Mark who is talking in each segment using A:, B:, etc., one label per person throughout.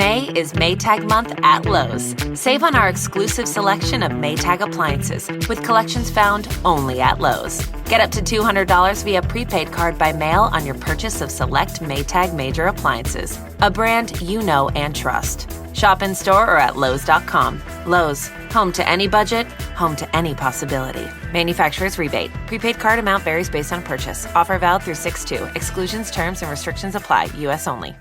A: May is Maytag month at Lowe's. Save on our exclusive selection of Maytag appliances with collections found only at Lowe's. Get up to $200 via prepaid card by mail on your purchase of select Maytag major appliances, a brand you know and trust. Shop in store or at Lowe's.com. Lowe's, home to any budget, home to any possibility. Manufacturer's rebate. Prepaid card amount varies based on purchase. Offer valid through 6/2. Exclusions, terms, and restrictions apply. U.S. only.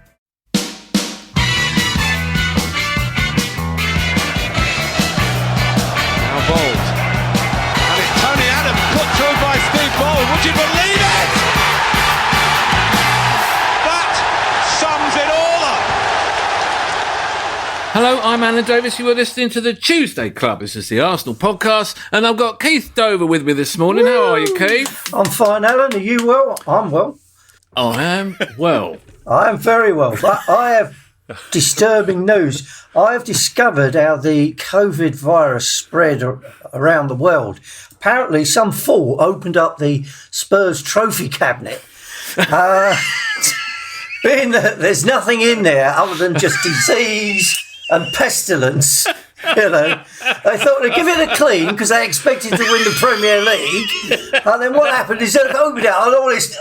B: Bold. And it's Tony Adams put through by Steve Bold. Would you believe it? That sums it all up.
C: Hello, I'm Alan Davis. You are listening to the Tuesday Club. This is the Arsenal podcast, and I've got Keith Dover with me this morning.
D: Woo!
C: How are you, Keith?
D: I'm fine, Alan. Are you well? I'm well.
C: I am well.
D: I am very well. But I have disturbing news. I have discovered how the COVID virus spread around the world. Apparently, some fool opened up the Spurs trophy cabinet. Being that there's nothing in there other than just disease and pestilence, you know, they thought they'd give it a clean because they expected to win the Premier League. And then what happened is they opened it out and all this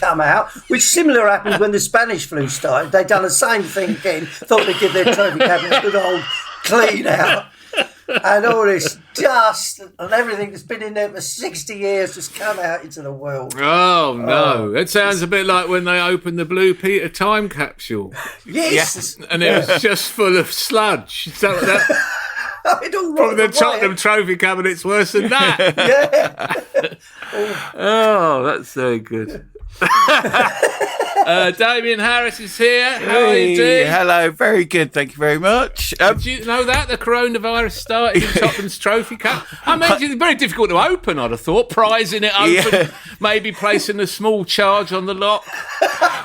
D: come out, which similar happened when the Spanish flu started. They'd done the same thing again, thought they'd give their trophy cabinet a good old clean out. And all this dust and everything that's been in there for 60 years just come out into the world.
C: Oh, no. It sounds a bit like when they opened the Blue Peter time capsule.
D: Yes.
C: And it was just full of sludge. So that, probably the Tottenham trophy cabinet's worse than that.
D: Yeah.
C: Oh, that's so good. Damien Harris is here. How are you doing?
E: Hello, very good, thank you very much.
C: Did you know that the coronavirus started in Tottenham's trophy cup? I mean, it's very difficult to open, I'd have thought. Prizing it open, maybe placing a small charge on the lock.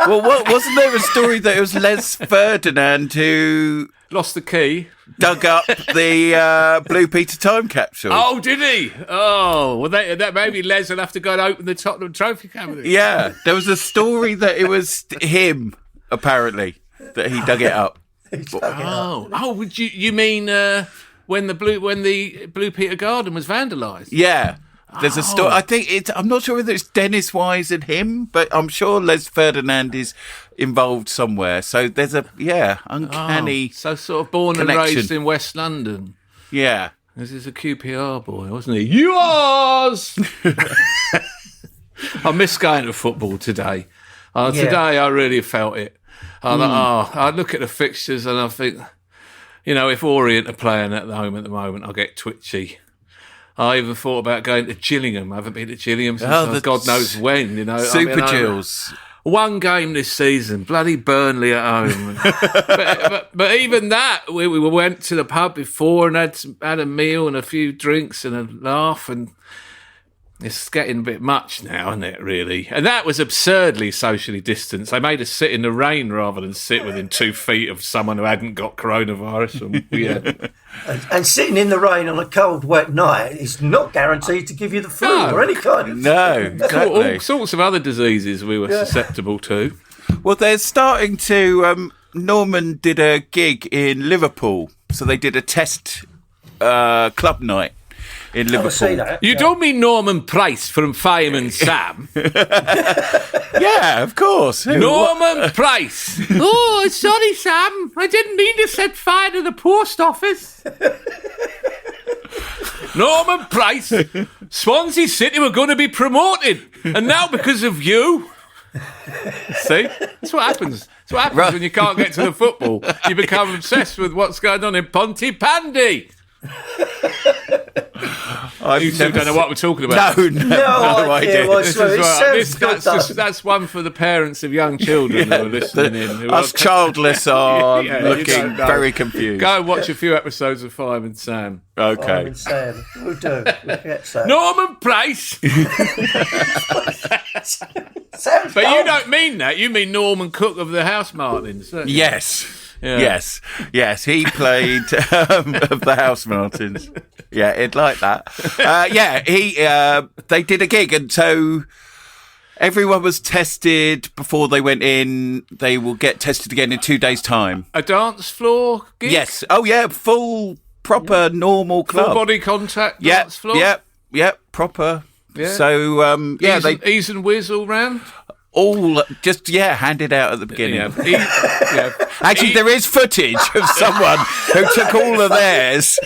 E: Well, wasn't there a story that it was Les Ferdinand who
C: lost the key,
E: dug up the Blue Peter time capsule?
C: Oh, did he? Oh, well, that maybe Les will have to go and open the Tottenham trophy cabinet.
E: Yeah, there was a story that it was him, apparently, that he dug it up.
C: Would you mean when the Blue Peter garden was vandalised?
E: Yeah. There's a story. I think I'm not sure whether it's Dennis Wise and him, but I'm sure Les Ferdinand is involved somewhere. So there's uncanny.
C: So sort of born
E: connection.
C: And raised in West London.
E: Yeah.
C: This is a QPR boy, wasn't he? Yours! I miss going to football today. Today I really felt it. I look at the fixtures and I think, you know, if Orient are playing at the moment, I get twitchy. I even thought about going to Gillingham. I haven't been to Gillingham since God knows when, you know.
E: Super Gills.
C: One game this season, bloody Burnley at home. but even that, we went to the pub before and had a meal and a few drinks and a laugh, and it's getting a bit much now, isn't it, really? And that was absurdly socially distanced. They made us sit in the rain rather than sit within 2 feet of someone who hadn't got coronavirus.
D: And sitting in the rain on a cold, wet night is not guaranteed to give you the flu or any kind of...
E: No, exactly.
C: All sorts of other diseases we were susceptible to.
E: Well, they're starting to... Norman did a gig in Liverpool, so they did a test club night in Liverpool.
C: You don't mean Norman Price from Fireman Sam?
E: Yeah, of course.
C: Norman Price. Oh, sorry, Sam. I didn't mean to set fire to the post office. Norman Price. Swansea City were going to be promoted, and now because of you. See? That's what happens. That's what happens when you can't get to the football. You become obsessed with what's going on in Pontypandy. You don't know what we're talking about.
E: No idea.
C: That's one for the parents of young children who are listening in.
E: Us childless are looking very confused.
C: Go and watch a few episodes of Fireman Sam.
E: Okay.
D: Fireman Sam. We'll do. We'll get Sam.
C: Norman Price. But you don't mean that. You mean Norman Cook of the House Martins.
E: Yes.
C: Yeah.
E: Yes, he played of the House Martins. Yeah, it'd like that. They did a gig, and so Everyone was tested before they went in. They will get tested again in 2 days' time.
C: A dance floor gig?
E: Yes. Oh, yeah. Full, proper, normal club.
C: Full body contact dance floor?
E: Yep. Proper.
C: Yeah.
E: So,
C: Ease and whiz all round?
E: all just handed out at the beginning. Actually, there is footage of someone who took all of theirs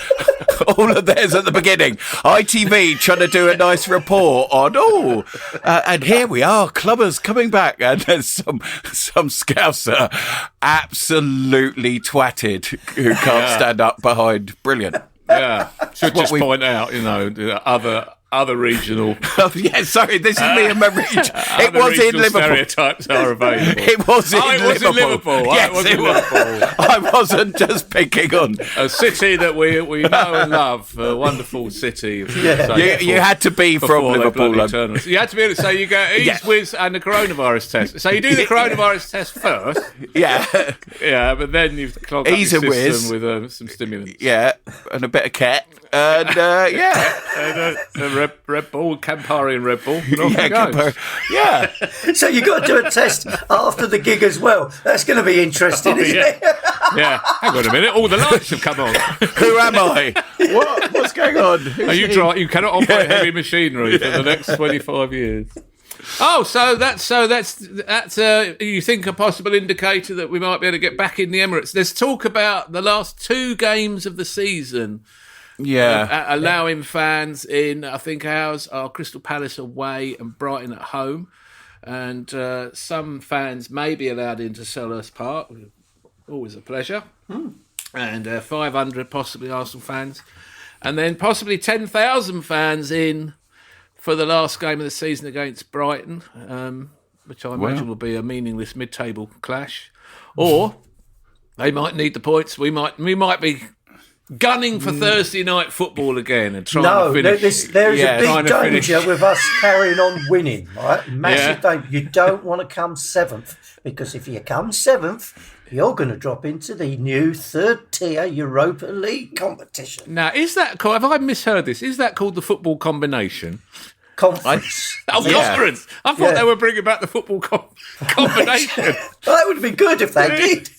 E: at the beginning. ITV trying to do a nice report on and here we are, clubbers coming back, and there's some scouser absolutely twatted who can't stand up behind. Brilliant.
C: Yeah, should just point out, the other regional.
E: Sorry, this is me and my region. It was in Liverpool.
C: Stereotypes are available.
E: It was in Liverpool.
C: Yes, it was.
E: I wasn't just picking on
C: a city that we know and love. A wonderful city.
E: You had to be from Liverpool.
C: You had to be able to say you go ease, whiz, and the coronavirus test. So you do the coronavirus test first. Yeah, but then you've clogged up your system with some stimulants.
E: Yeah, and a bit of cat. And
C: and Red Bull, Campari and Red Bull.
D: So you've got to do a test after the gig as well. That's going to be interesting, isn't it?
C: Yeah. Hang on a minute. All the lights have come on.
E: Who am I? What's going on?
C: You cannot operate heavy machinery for the next 25 years. Oh, so that's you think a possible indicator that we might be able to get back in the Emirates. There's talk about the last 2 games of the season. Allowing fans in. I think ours are Crystal Palace away and Brighton at home, and some fans may be allowed into Selhurst Park. Always a pleasure. And 500 possibly Arsenal fans, and then possibly 10,000 fans in for the last game of the season against Brighton, which I imagine will be a meaningless mid-table clash, or they might need the points. We might be gunning for Thursday night football again and trying to finish.
D: There is a big danger with us carrying on winning, right? Massive danger. You don't want to come 7th, because if you come 7th, you're going to drop into the new 3rd tier Europa League competition.
C: Now, is that called, have I misheard this? Is that called the football combination?
D: Conference.
C: Conference. I thought they were bringing back the football combination.
D: Well, that would be good if they did.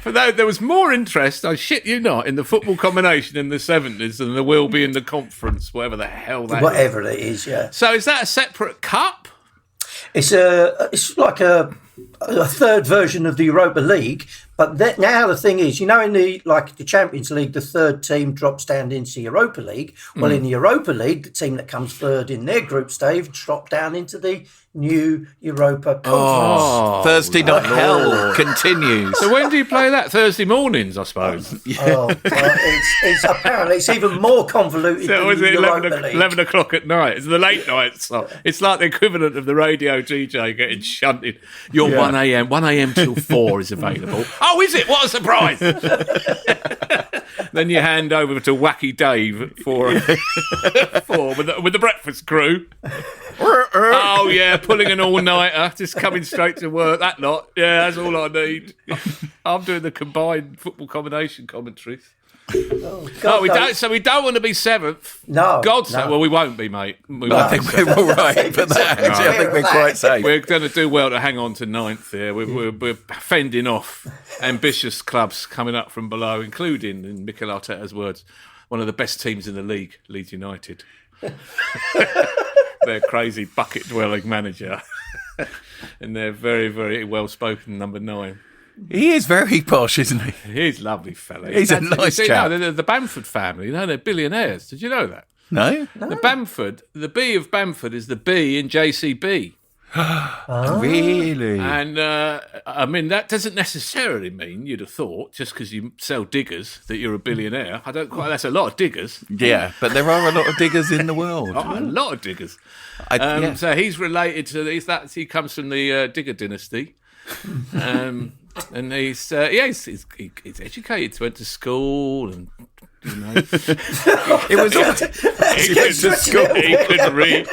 C: There was more interest, I shit you not, in the football combination in the 70s than there will be in the conference, whatever the hell that is.
D: Whatever it is, yeah.
C: So is that a separate cup?
D: It's like a 3rd version of the Europa League, but now the thing is, in the Champions League, the 3rd team drops down into the Europa League. Well, in the Europa League, the team that comes 3rd in their group stage drop down into the new Europa Conference.
E: Thursday night hell continues.
C: So when do you play that? Thursday mornings, I suppose.
D: It's apparently it's even more convoluted than the Europa League.
C: 11 o'clock at night. It's the late night stuff. It's like the equivalent of the radio DJ getting shunted. Your 1 a.m. 1 a.m. till 4 is available. Oh, is it? What a surprise! Then you hand over to Wacky Dave at 4 with the breakfast crew. Oh yeah, pulling an all-nighter, just coming straight to work. That lot, that's all I need. I'm doing the combined football combination commentaries. We don't want to be 7th.
D: No,
C: Well, we won't be, mate.
E: I think we're all right for that. I think we're quite safe.
C: We're going to do well to hang on to 9th here. We're fending off ambitious clubs coming up from below, including, in Mikel Arteta's words, one of the best teams in the league, Leeds United. Their crazy bucket-dwelling manager and their very, very well-spoken number 9.
E: He is very posh, isn't he?
C: He's a lovely fella.
E: He's a nice chap.
C: No, they're the Bamford family. They're billionaires. Did you know that?
E: No.
C: The B of Bamford is the B in JCB.
E: Really?
C: And, that doesn't necessarily mean, you'd have thought, just because you sell diggers, that you're a billionaire. That's a lot of diggers.
E: Yeah, but there are a lot of diggers in the world.
C: A lot of diggers. So he's related to he comes from the Digger dynasty. And he's educated, went to school, and it was he went to school. He could read.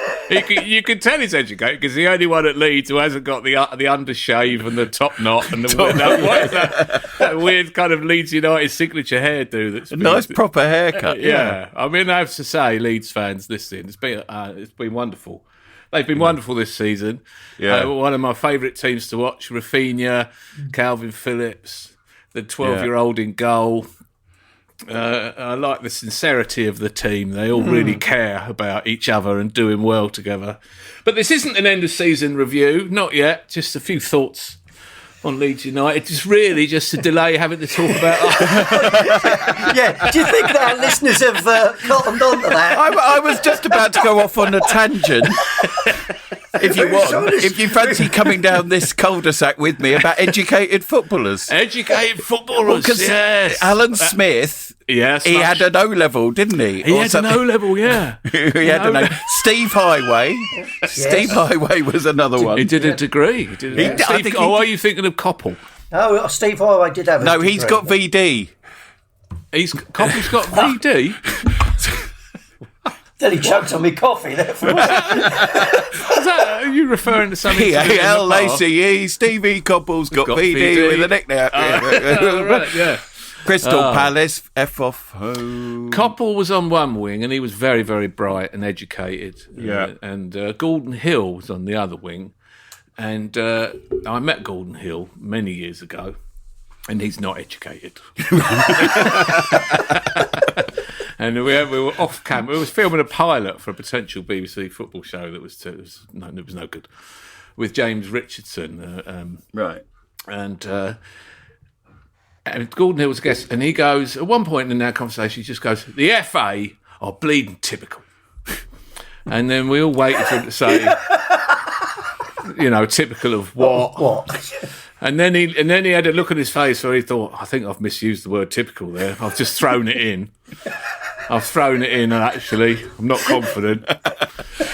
C: You could tell he's educated because the only one at Leeds who hasn't got the undershave and the top knot and what is that weird kind of Leeds United signature hairdo. That's
E: a nice proper haircut.
C: I mean, I have to say, Leeds fans listening, it's been wonderful They've been wonderful this season.
E: Yeah.
C: One of my favourite teams to watch, Rafinha, Calvin Phillips, the 12-year-old in goal. I like the sincerity of the team. They all really care about each other and doing well together. But this isn't an end-of-season review, not yet. Just a few thoughts on Leeds United. It's really just to delay having to talk about...
D: Yeah, do you think that our listeners have cottoned on to that?
E: I was just about to go off on a tangent. If you want, if you fancy coming down this cul-de-sac with me about educated footballers.
C: Educated footballers, yes.
E: Alan Smith, he had an O-level, didn't he?
C: He had an O-level, yeah.
E: He had an O. Steve Highway. Yes. Steve Highway was another one.
C: He did a degree. Are you thinking of Coppell?
D: Oh, Steve Highway did have a degree.
E: He's got VD.
C: Coppell's got VD?
D: Then he choked on me coffee there for a second.
C: Are you referring to something?
E: P-A-L Lace-E, Stevie Coppell's got VD with a nickname.
C: Right, yeah.
E: Crystal Palace, F off home.
C: Coppell was on one wing and he was very, very bright and educated.
E: Yeah.
C: And Gordon Hill was on the other wing. And I met Gordon Hill many years ago and he's not educated. And we were off camera. We were filming a pilot for a potential BBC football show that was no good, with James Richardson.
E: Right.
C: And Gordon Hill was a guest, and he goes, at one point in our conversation, he just goes, the FA are bleeding typical. And then we all waited for him to say, typical of what?
D: What?
C: And then he had a look on his face where he thought, I think I've misused the word typical there. I've just thrown it in. And actually, I'm not confident.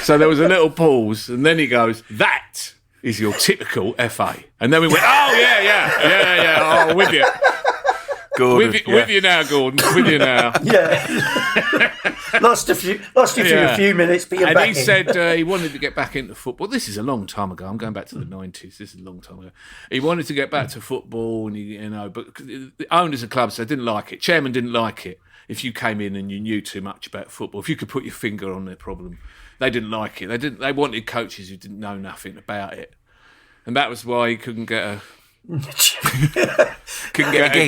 C: So there was a little pause, and then he goes, that is your typical FA. And then we went, oh, yeah, oh, with you.
E: Gordon,
C: with you now, Gordon. With you now.
D: Yeah. lost you for a few minutes, but you're back in.
C: And he said he wanted to get back into football. This is a long time ago. I'm going back to the 90s. This is a long time ago. He wanted to get back to football, and but the owners of clubs, they didn't like it. Chairman didn't like it. If you came in and you knew too much about football, if you could put your finger on their problem, they didn't like it. They wanted coaches who didn't know nothing about it, and that was why he couldn't get a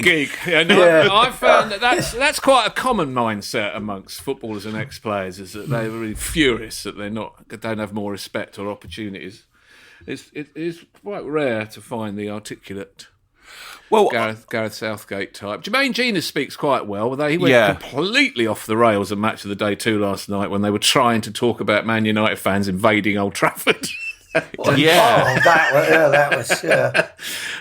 C: gig. And I found that's quite a common mindset amongst footballers and ex-players, is that they're really furious that they don't have more respect or opportunities. It is quite rare to find the articulate. Well, Gareth Southgate type. Jermaine Genius speaks quite well, although he went completely off the rails at Match of the Day 2 last night when they were trying to talk about Man United fans invading Old Trafford.
D: Yeah. Oh, that was.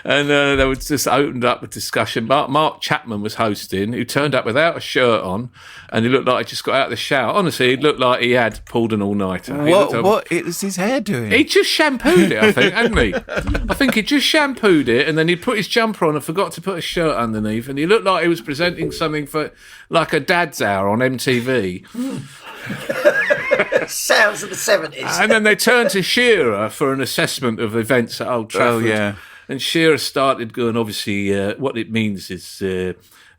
C: And they was just opened up a discussion. Mark Chapman was hosting, who turned up without a shirt on, and he looked like he just got out of the shower. Honestly, he looked like he had pulled an all-nighter.
E: What is his hair doing?
C: He just shampooed it, I think, hadn't he? I think he just shampooed it, and then he put his jumper on and forgot to put a shirt underneath, and he looked like he was presenting something for like a dad's hour on MTV.
D: Sounds of the 70s.
C: And then they turned to Shearer for an assessment of events at Old Trafford.
E: Oh, yeah.
C: And Shearer started going, obviously, what it means is...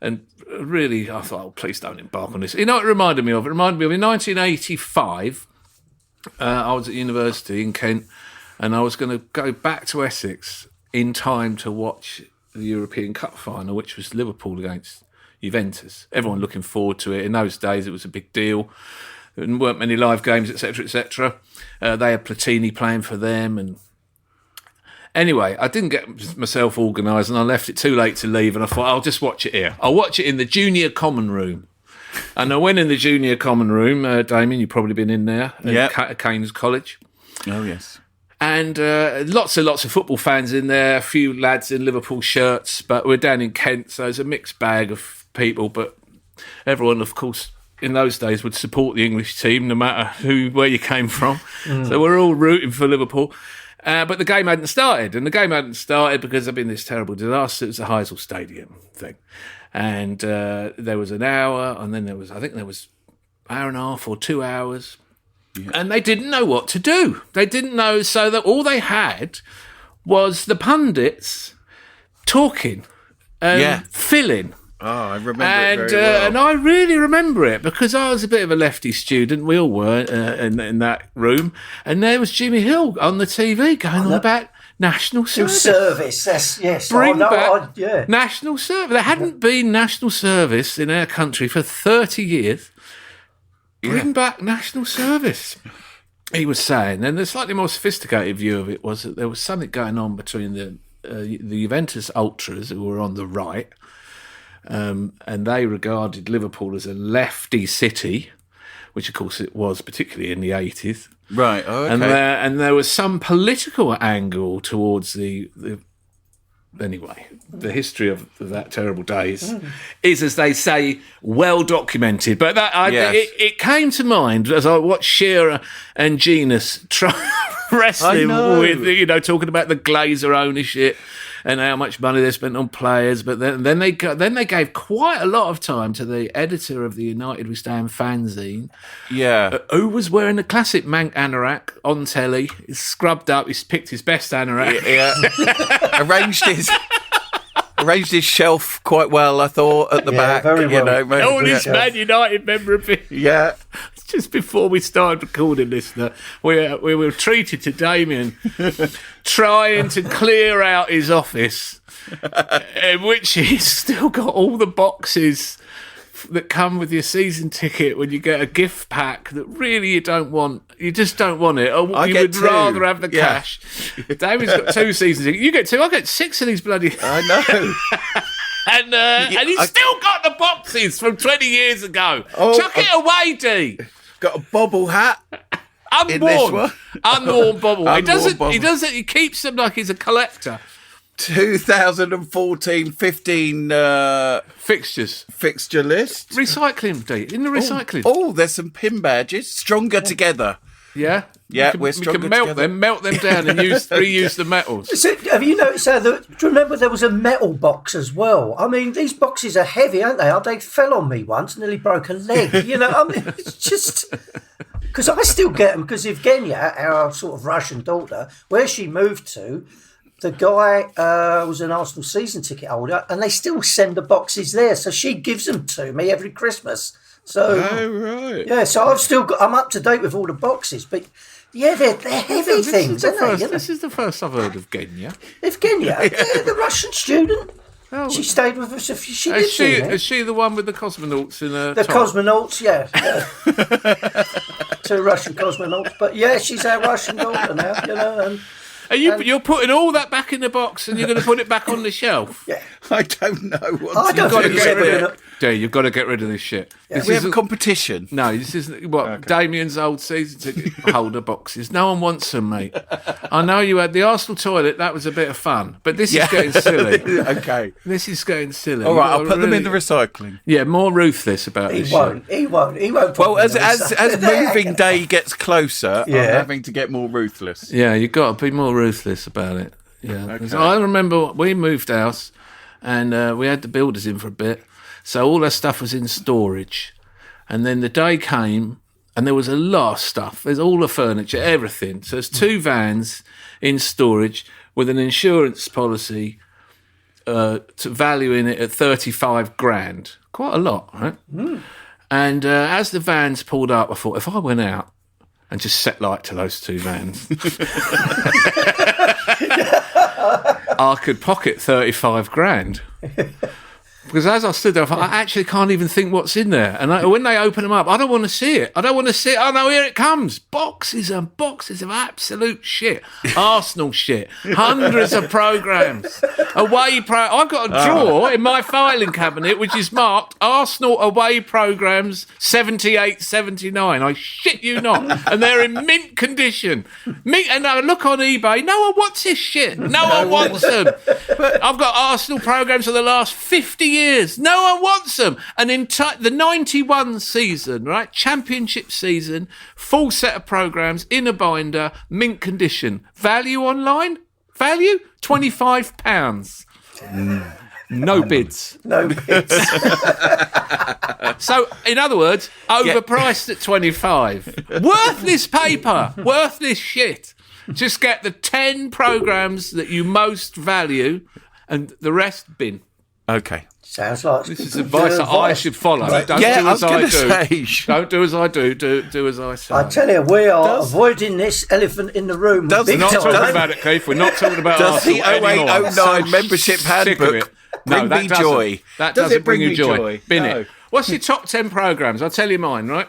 C: and really, I thought, please don't embark on this. You know what it reminded me of? It reminded me of in 1985, I was at university in Kent, and I was going to go back to Essex in time to watch the European Cup final, which was Liverpool against Juventus. Everyone looking forward to it. In those days, it was a big deal. There weren't many live games, etc., etc. They had Platini playing for them. And anyway, I didn't get myself organised and I left it too late to leave. And I thought, I'll just watch it here. I'll watch it in the junior common room. And I went in the junior common room. Damien, you've probably been in there at Keynes College.
E: Oh, yes.
C: And lots of football fans in there, a few lads in Liverpool shirts, but we're down in Kent, so it's a mixed bag of people. But everyone, of course, in those days would support the English team, no matter where you came from. So we're all rooting for Liverpool. But the game hadn't started, and the game hadn't started because there'd been this terrible disaster. It was the Heysel Stadium thing. And there was an hour, and then there was an hour and a half or 2 hours. Yeah. And they didn't know what to do. They didn't know, so that all they had was the pundits talking and filling.
E: Oh, I remember it very well.
C: And I really remember it because I was a bit of a lefty student. We all were in that room. And there was Jimmy Hill on the TV going on about national service.
D: Yes.
C: Bring back national service. There hadn't been national service in our country for 30 years. Bring back national service, he was saying. And the slightly more sophisticated view of it was that there was something going on between the Juventus ultras, who were on the right, and they regarded Liverpool as a lefty city, which of course it was, particularly in the 80s.
E: Right, okay.
C: And there was some political angle towards the history of that terrible days is, as they say, well documented. But it came to mind as I watched Shearer and Genus wrestling with, talking about the Glazer ownership and how much money they spent on players. But then they gave quite a lot of time to the editor of the United We Stand fanzine, who was wearing the classic Mank anorak on telly. He's scrubbed up. He's picked his best anorak.
E: Arranged his shelf quite well, I thought, at the back.
D: Very well.
C: All his Man United memorabilia.
E: Yeah.
C: Just before we started recording this, we were treated to Damien trying to clear out his office, in which he's still got all the boxes that come with your season ticket when you get a gift pack that really you don't want. You just don't want it. Or you would rather have the cash. Damien's got 2 season tickets. You get 2. I get 6 of these bloody...
E: I know.
C: And he's still got the boxes from 20 years ago. Chuck it away, D.
E: Got a bobble hat.
C: Unworn bobble. He doesn't. He keeps them like he's a collector.
E: 2014-15 fixture list.
C: Recycling, D. In the recycling.
E: Oh, there's some pin badges. Stronger together.
C: Yeah.
E: We're stronger
C: we can
E: together.
C: melt them down and reuse the metals.
D: So, have you noticed do you remember there was a metal box as well? I mean, these boxes are heavy, aren't they? They fell on me once, nearly broke a leg. It's just... Because I still get them, because Evgenia, our sort of Russian daughter, where she moved to, the guy was an Arsenal season ticket holder, and they still send the boxes there. So she gives them to me every Christmas. So,
E: right.
D: Yeah, so I'm up to date with all the boxes, but they're heavy things, aren't they?
C: This is the first I've heard of Evgenia.
D: Evgenia, the Russian student.
C: Oh.
D: She stayed with us.
C: Is she the one with the cosmonauts in her top?
D: Cosmonauts, yeah. 2 Russian cosmonauts, but she's our Russian daughter now, And
C: you're putting all that back in the box and you're going to put it back on the shelf?
D: Yeah.
E: I don't know what
D: I don't think
C: get rid of it. You've got to get rid of this shit.
E: Yeah. We have a competition.
C: No, this isn't Damien's old season ticket holder boxes. No one wants them, mate. I know you had the Arsenal toilet. That was a bit of fun, but this is getting silly.
E: Okay,
C: this is getting silly.
E: All right, I'll put them in the recycling.
C: Yeah, more ruthless about this.
D: He won't.
E: Well, as moving day gets closer, I'm having to get more ruthless.
C: Yeah, you've got to be more ruthless about it. Yeah, okay. I remember we moved house, and we had the builders in for a bit. So all our stuff was in storage. And then the day came and there was a lot of stuff. There's all the furniture, everything. So there's 2 vans in storage with an insurance policy to valuing it at 35 grand. Quite a lot, right? Mm. And as the vans pulled up, I thought, if I went out and just set light to those 2 vans, I could pocket 35 grand. Because as I stood there, I thought, I actually can't even think what's in there. And when they open them up, I don't want to see it. Oh, no, here it comes. Boxes and boxes of absolute shit. Arsenal shit. Hundreds of programmes. I've got a drawer in my filing cabinet which is marked Arsenal away programmes 78, 79. I shit you not. And they're in mint condition. And I look on eBay, no one wants this shit. No one wants them. I've got Arsenal programmes for the last 50 years. No one wants them. And in the 91 season, right, championship season, full set of programmes in a binder, mint condition. Value online? Value? £25. No bids.
D: No bids.
C: So, in other words, overpriced at 25. Worthless paper. Worthless shit. Just get the 10 programmes that you most value and the rest bin.
E: Okay.
D: Sounds like
C: This is advice that I should follow. Don't do as I do. Don't do as I do. Do as I say.
D: I tell you, we are avoiding this elephant in the room.
C: We're not talking about it, Keith. We're not talking about
E: Arsenal
C: anymore.
E: Does the 0809 membership handbook bring me joy?
C: That doesn't bring you joy. Bin it. What's your top 10 programmes? I'll tell you mine, right?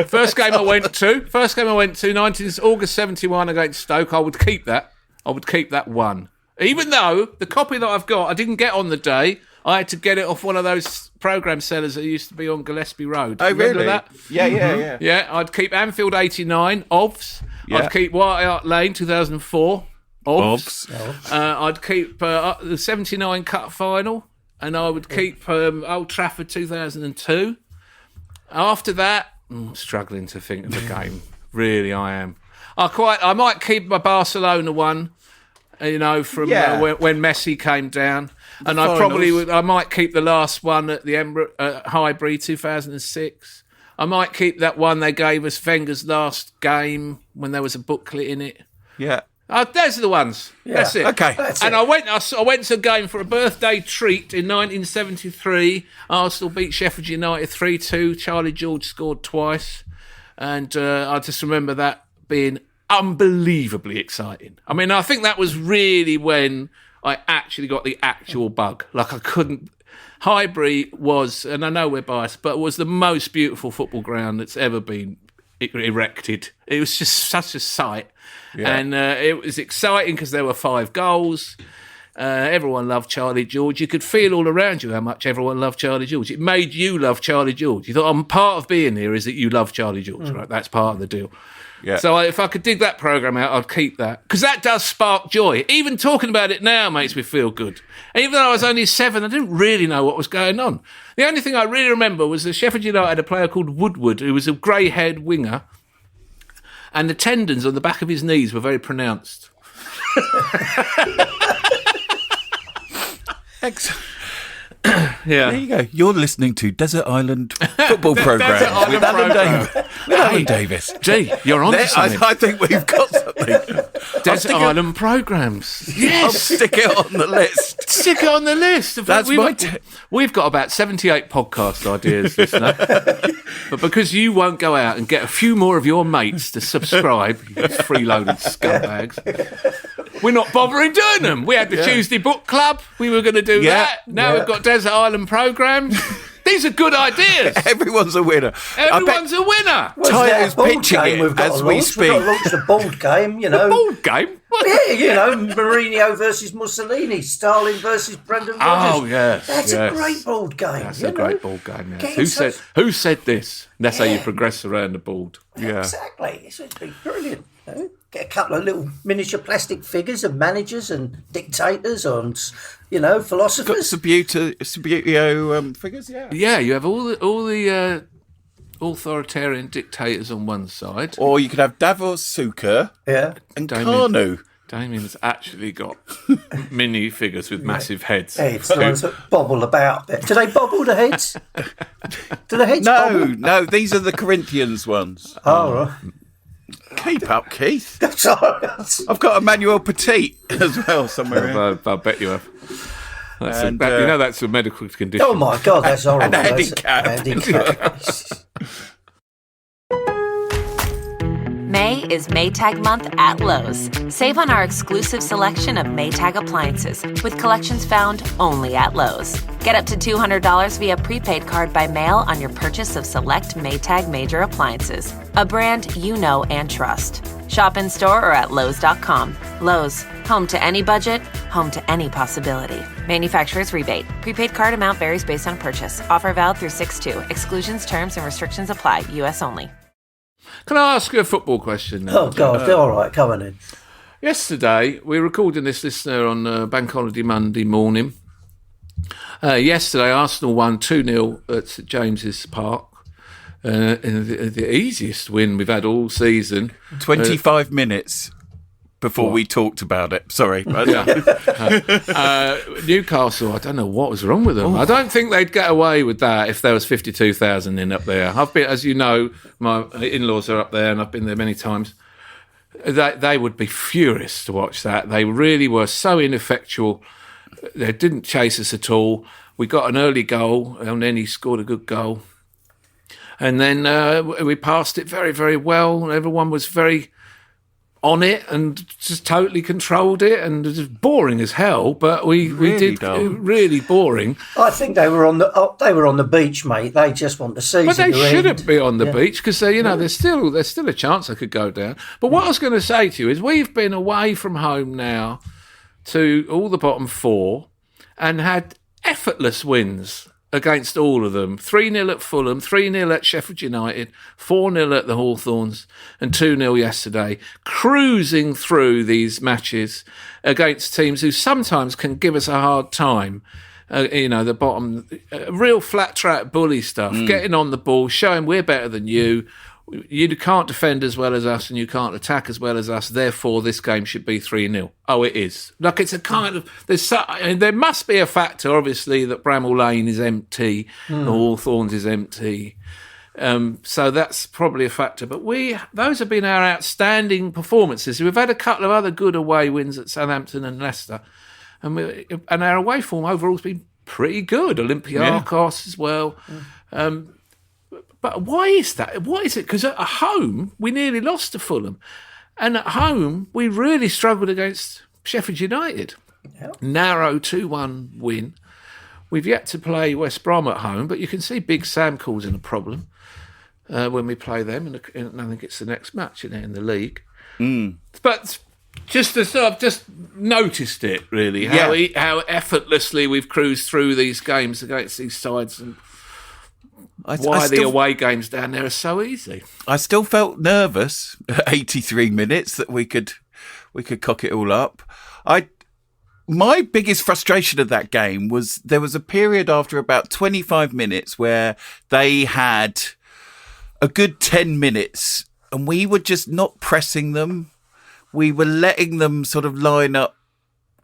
C: First game I went to, August 71 against Stoke. I would keep that. I would keep that one. Even though the copy that I've got, I didn't get on the day. I had to get it off one of those programme sellers that used to be on Gillespie Road.
E: Oh,
C: remember
E: really?
C: That?
E: Yeah.
C: Yeah, I'd keep Anfield 89, OVS.
E: Yeah.
C: I'd keep White Hart Lane 2004, OVS. I'd keep the 79 Cup Final. And I would keep Old Trafford 2002. After that, I'm struggling to think of a game. Really, I am. I might keep my Barcelona one, from when Messi came down. And I might keep the last one at the Highbury 2006. I might keep that one they gave us, Wenger's last game, when there was a booklet in it.
E: Yeah.
C: Those are the ones. Yeah. That's it.
E: Okay.
C: I went to a game for a birthday treat in 1973. Arsenal beat Sheffield United 3-2. Charlie George scored twice. And I just remember that being unbelievably exciting. I mean, I think that was really when I actually got the actual bug. Like, I couldn't... Highbury was, and I know we're biased, but was the most beautiful football ground that's ever been erected. It was just such a sight. Yeah. And it was exciting because there were 5 goals. Everyone loved Charlie George. You could feel all around you how much everyone loved Charlie George. It made you love Charlie George. You thought, part of being here is that you love Charlie George, right? That's part of the deal. Yeah. So if I could dig that programme out, I'd keep that. Because that does spark joy. Even talking about it now makes me feel good. And even though I was only 7, I didn't really know what was going on. The only thing I really remember was that Sheffield United had a player called Woodward, who was a grey-haired winger, and the tendons on the back of his knees were very pronounced.
E: Excellent.
C: Yeah.
E: There you go. You're listening to Desert Island Football Programme with Alan Davis.
C: Gee, you're on to something.
E: I think we've got something.
C: Desert Island Programmes. Yes.
E: I'll stick it on the list.
C: Stick it on the list. We've got about 78 podcast ideas, listener. But because you won't go out and get a few more of your mates to subscribe, you freeloaded scumbags, we're not bothering doing them. We had the Tuesday Book Club. We were going to do that. Now we've got Desert Island Programmes. These are good ideas.
E: Everyone's a winner.
C: Everyone's a winner.
E: Tyler's pitching it as we speak.
D: We've got to launch the board game,
C: The board game?
D: Yeah, Mourinho versus Mussolini, Stalin versus Brendan Rodgers.
C: Oh, yes.
D: That's a great board game.
C: That's a great board game, yes. Who said this? That's how you progress around the board.
D: Yeah. Exactly. It's been brilliant. Get a couple of little miniature plastic figures of managers and dictators and, philosophers.
E: Got Subbuteo figures,
C: Yeah, you have all the authoritarian dictators on one side.
E: Or you could have Davos Suker and Kanu.
C: Damien's actually got mini figures with massive heads.
D: Heads, the ones that bobble about. Do they bobble, the heads? Do the heads bobble?
E: No, these are the Corinthians ones.
D: Oh, right.
E: Keep up, Keith.
D: That's all right.
E: I've got Emmanuel Petit as well somewhere here.
C: I bet you have. That's a medical condition.
D: Oh my God, that's horrible.
E: And handicap.
A: May is Maytag month at Lowe's. Save on our exclusive selection of Maytag appliances with collections found only at Lowe's. Get up to $200 via prepaid card by mail on your purchase of select Maytag major appliances, a brand you know and trust. Shop in store or at Lowe's.com. Lowe's, home to any budget, home to any possibility. Manufacturer's rebate. Prepaid card amount varies based on purchase. Offer valid through 6/2. Exclusions, terms, and restrictions apply. U.S. only.
C: Can I ask you a football question now?
D: Oh, God, all right, come on in.
C: Yesterday, we were recording this, listener, on Bank Holiday Monday morning. Yesterday, Arsenal won 2-0 at St James's Park. The easiest win we've had all season.
E: 25 minutes before we talked about it. Sorry.
C: Newcastle, I don't know what was wrong with them. I don't think they'd get away with that if there was 52,000 in up there. I've been, as you know, my in-laws are up there and I've been there many times. They would be furious to watch that. They really were so ineffectual. They didn't chase us at all. We got an early goal, and then he scored a good goal. And then we passed it very, very well. Everyone was very on it and just totally controlled it, and it was boring as hell. But we did really boring.
D: I think they were on the beach, mate. They just want to see.
C: But they shouldn't be on the beach because there's still a chance they could go down. But what I was going to say to you is we've been away from home now to all the bottom four and had effortless wins against all of them. 3-0 at Fulham, 3-0 at Sheffield United, 4-0 at the Hawthorns, and 2-0 yesterday. Cruising through these matches against teams who sometimes can give us a hard time. The bottom, real flat track bully stuff, getting on the ball, showing we're better than you. You can't defend as well as us and you can't attack as well as us, therefore this game should be 3-0. Oh, it is. Like, it's a kind of... there must be a factor, obviously, that Bramall Lane is empty, the Hawthorns is empty. So that's probably a factor. But those have been our outstanding performances. We've had a couple of other good away wins at Southampton and Leicester. And our away form overall has been pretty good. Olympiacos as well. But why is that? What is it? Because at home, we nearly lost to Fulham. And at home, we really struggled against Sheffield United. Yep. Narrow 2-1 win. We've yet to play West Brom at home, but you can see Big Sam causing a problem when we play them. And I think it's the next match in the league. But just to sort of just noticed it, really, how effortlessly we've cruised through these games against these sides and why the away games down there are so easy. I
E: still felt nervous at 83 minutes that we could cock it all up. My biggest frustration of that game was there was a period after about 25 minutes where they had a good 10 minutes and we were just not pressing them. We were letting them sort of line up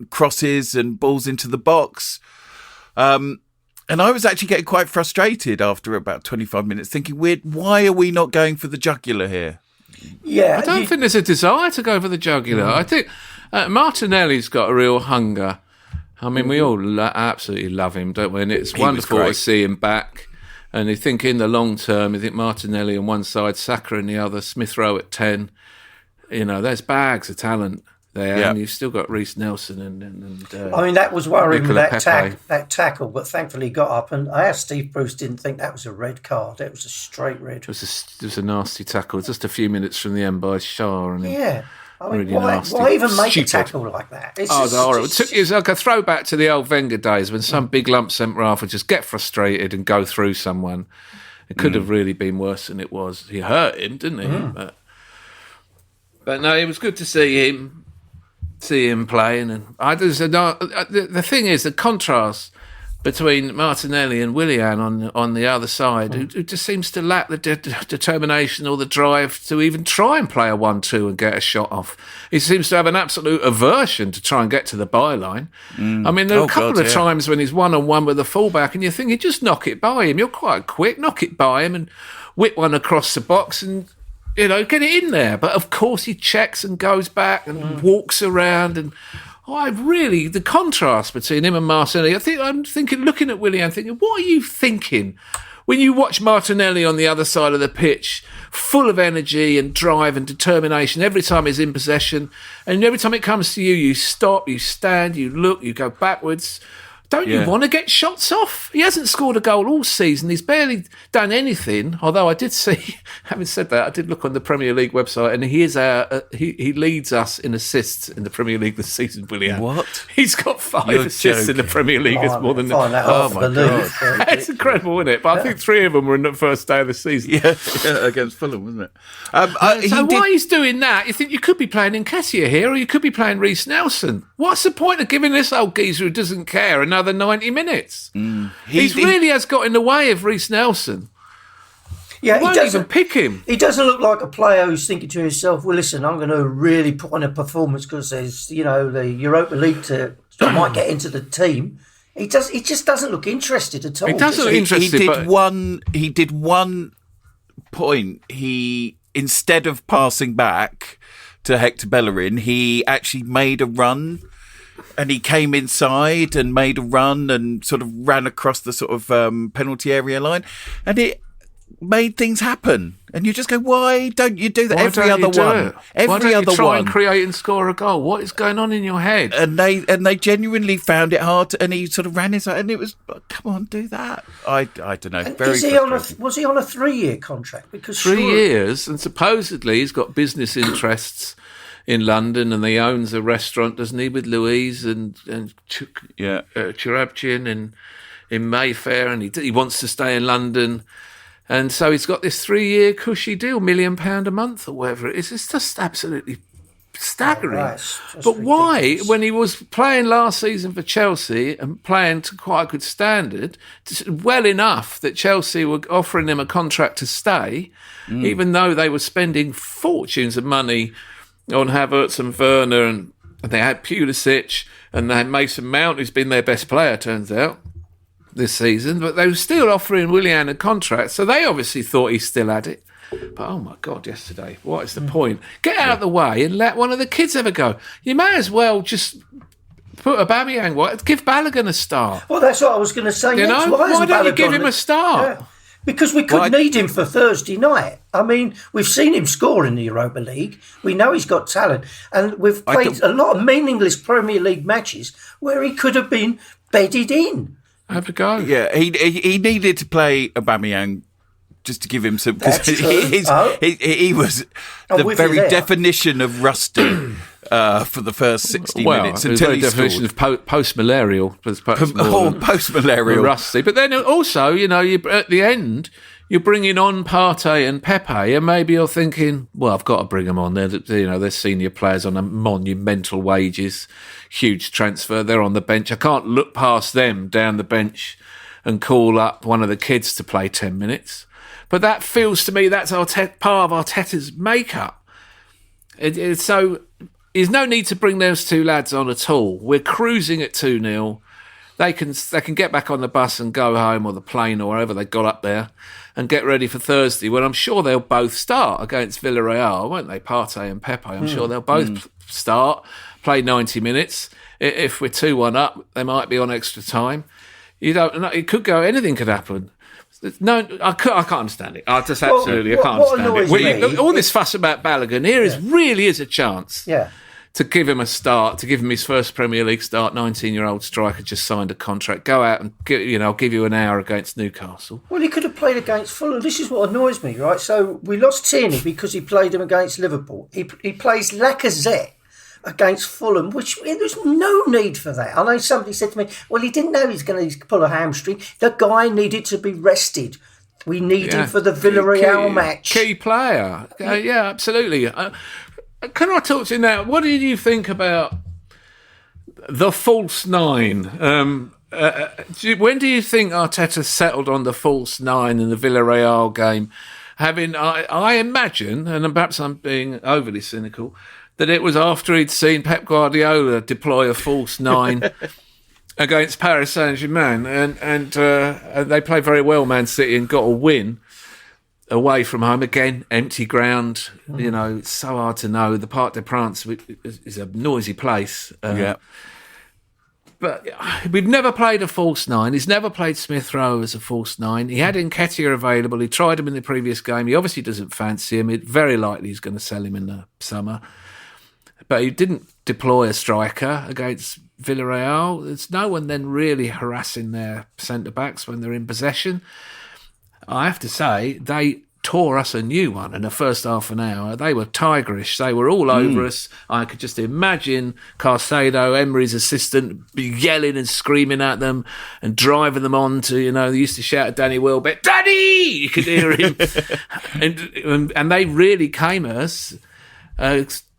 E: crosses and balls into the box. And I was actually getting quite frustrated after about 25 minutes, thinking, why are we not going for the jugular here?
C: Yeah, I don't think there's a desire to go for the jugular. I think Martinelli's got a real hunger. I mean, we all absolutely love him, don't we? And it's wonderful to see him back. And you think in the long term, you think Martinelli on one side, Saka on the other, Smith Rowe at 10. There's bags of talent there, and you've still got Reece Nelson and
D: I mean, that was worrying with that tackle, but thankfully he got up. And I asked Steve Bruce, didn't think that was a red card. It was a straight red. It
C: was a nasty tackle, just a few minutes from the end by Shah. And
D: I mean,
C: really
D: why even make a tackle like that? It's
C: horrible. It's like a throwback to the old Wenger days when some big lump centre half would just get frustrated and go through someone. It could have really been worse than it was. He hurt him, didn't he? But no, it was good to see him playing. And the thing is, the contrast between Martinelli and Willian on the other side, who just seems to lack the determination or the drive to even try and play a 1-2 and get a shot off. He seems to have an absolute aversion to try and get to the byline. I mean, there are a couple of times when he's one-on-one with the fullback and you're thinking, just knock it by him. You're quite quick, knock it by him and whip one across the box and get it in there. But of course he checks and goes back and walks around. And the contrast between him and Martinelli, I'm thinking, looking at Willian, thinking, what are you thinking when you watch Martinelli on the other side of the pitch, full of energy and drive and determination every time he's in possession, and every time it comes to you, you stop, you stand, you look, you go backwards. Don't you want to get shots off? He hasn't scored a goal all season. He's barely done anything. Although I did see, having said that, I did look on the Premier League website, and he is he leads us in assists in the Premier League this season. Willian,
E: what?
C: He's got 5 assists in the Premier League. It's more than
D: my God,
C: it's incredible, isn't it? But I think 3 of them were in the first day of the season.
E: Yeah, against Fulham, wasn't it?
C: Why he's doing that? You think you could be playing Nketiah here, or you could be playing Reece Nelson. What's the point of giving this old geezer who doesn't care another 90 minutes? He really has got in the way of Reece Nelson.
D: Yeah,
C: he won't even pick him.
D: He doesn't look like a player who's thinking to himself, well, listen, I'm going to really put on a performance because there's, the Europa League I might get into the team. He just doesn't look interested at all.
C: He doesn't look interested.
E: He did one point. He, instead of passing back to Hector Bellerin, he actually made a run and he came inside and made a run and sort of ran across the sort of penalty area line, and it made things happen. And you just go, why don't you do that? Every other one.
C: Why don't you try and create and score a goal? What is going on in your head?
E: And they genuinely found it hard, and he sort of ran his, and it was, come on, do that. I don't know. Very
D: was he on a 3-year contract? Because
C: 3 years, and supposedly he's got business interests in London, and he owns a restaurant, doesn't he, with Louise and Cherubchin in Mayfair, and he wants to stay in London. And so he's got this 3-year cushy deal, £1 million a month or whatever it is. It's just absolutely staggering. But why, when he was playing last season for Chelsea and playing to quite a good standard, well enough that Chelsea were offering him a contract to stay, even though they were spending fortunes of money on Havertz and Werner, and they had Pulisic, and they had Mason Mount, who's been their best player, turns out, this season, but they were still offering Willian a contract, so they obviously thought he still had it. But oh my God, yesterday, what is the point? Get out of the way and let one of the kids have a go. You may as well just put Aubameyang, give Balogun a start.
D: Well, that's what I was going to say.
C: You know, why don't you give him a start?
D: Yeah. Because we could need him for Thursday night. I mean, we've seen him score in the Europa League. We know he's got talent. And we've played a lot of meaningless Premier League matches where he could have been bedded in.
C: Have a go.
E: Yeah, he needed to play Aubameyang just to give him some, because he was the very definition of rusty for the first 60 minutes until he definition
C: scored. Of post-malarial.
E: Post-malarial.
C: Rusty. But then also, at the end, you're bringing on Partey and Pepe, and maybe you're thinking, well, I've got to bring them on. They're senior players on monumental wages, huge transfer. They're on the bench. I can't look past them down the bench and call up one of the kids to play 10 minutes. But that feels to me that's part of Arteta's makeup. So there's no need to bring those two lads on at all. We're cruising at 2-0. They can get back on the bus and go home, or the plane, or wherever they got up there, and get ready for Thursday, when I'm sure they'll both start against Villarreal, won't they? Partey and Pepe. I'm sure they'll both start, play 90 minutes. If we're 2-1 up, they might be on extra time. You don't know. It could go. Anything could happen. No, I can't understand it. I just absolutely can't understand it. All this fuss about Balogun here really is a chance.
D: Yeah.
C: To give him a start, to give him his first Premier League start. 19-year-old striker just signed a contract. Go out and I'll give you an hour against Newcastle.
D: Well, he could have played against Fulham. This is what annoys me, right? So we lost Tierney because he played him against Liverpool. He plays Lacazette against Fulham, which there's no need for that. I know somebody said to me, well, he didn't know he was going to pull a hamstring. The guy needed to be rested. We need him for the Villarreal match.
C: Key player. Yeah, absolutely. Can I talk to you now? What did you think about the false nine? When do you think Arteta settled on the false nine in the Villarreal game? I imagine, and perhaps I'm being overly cynical, that it was after he'd seen Pep Guardiola deploy a false nine against Paris Saint-Germain, and they played very well, Man City, and got a win away from home. Again, empty ground. It's so hard to know. The Parc des Princes is a noisy place. But we've never played a false nine. He's never played Smith Rowe as a false nine. He had Nketiah available. He tried him in the previous game. He obviously doesn't fancy him. It's very likely he's going to sell him in the summer. But he didn't deploy a striker against Villarreal. There's no one then really harassing their centre-backs when they're in possession. I have to say, they tore us a new one in the first half an hour. They were tigerish. They were all over us. I could just imagine Caicedo, Emery's assistant, yelling and screaming at them and driving them on to, they used to shout at Danny Welbeck, "Daddy!" You could hear him. and they really came at us.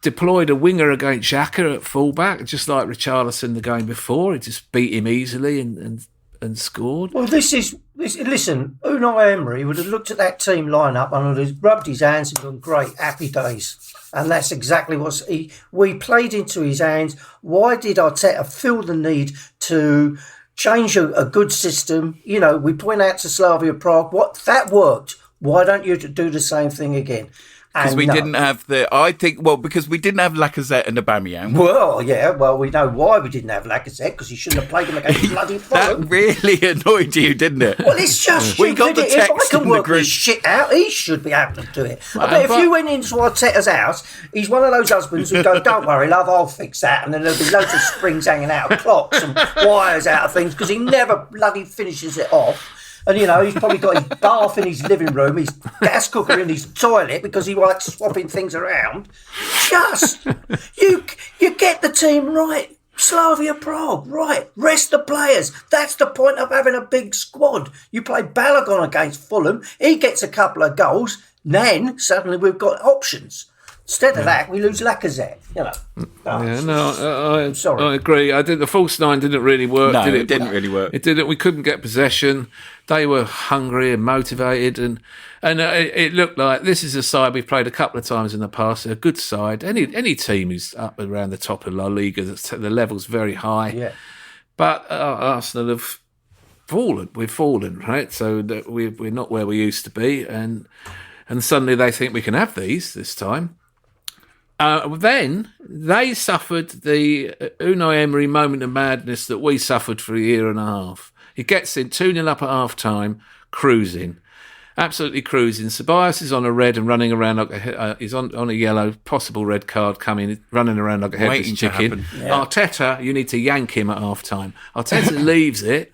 C: Deployed a winger against Xhaka at fullback, just like Richarlison the game before. He just beat him easily and scored.
D: Well, listen, Unai Emery would have looked at that team lineup and would have rubbed his hands and gone, great, happy days. And that's exactly what we played into his hands. Why did Arteta feel the need to change a good system? We point out to Slavia Prague, that worked. Why don't you do the same thing again?
E: Because we didn't have because we didn't have Lacazette and Aubameyang.
D: Well, yeah, we know why we didn't have Lacazette, because he shouldn't have played him against bloody Fulham.
E: That really annoyed you, didn't it?
D: Well, it's just
E: we got the text
D: if I can
E: in
D: work
E: the group.
D: this shit out, he should be able to do it. I bet if you went into Arteta's house, he's one of those husbands who go, "Don't worry, love, I'll fix that," and then there'll be loads of springs hanging out of clocks and wires out of things, because he never bloody finishes it off. And, he's probably got his bath in his living room, his gas cooker in his toilet, because he likes swapping things around. You get the team right. Slavia Prague, right. Rest the players. That's the point of having a big squad. You play Balogun against Fulham. He gets a couple of goals. Then, suddenly, we've got options. Instead of that, we lose Lacazette.
C: I'm
D: sorry.
C: I agree. I think the false nine didn't really work.
E: No,
C: did it?
E: It didn't really work.
C: It didn't. We couldn't get possession. They were hungry and motivated, and it looked like this is a side we've played a couple of times in the past. A good side. Any team who's up around the top of La Liga, the level's very high.
D: Yeah.
C: But Arsenal have fallen. We've fallen, right? So that we're not where we used to be, and suddenly they think we can have these this time. Then they suffered the Unai Emery moment of madness that we suffered for a year and a half. He gets in 2-0 up at half-time, cruising, absolutely cruising. Ceballos is on a red and running around like he's on a yellow, possible red card coming, running around like a headless chicken. Yeah. Arteta, you need to yank him at half-time. Arteta leaves it.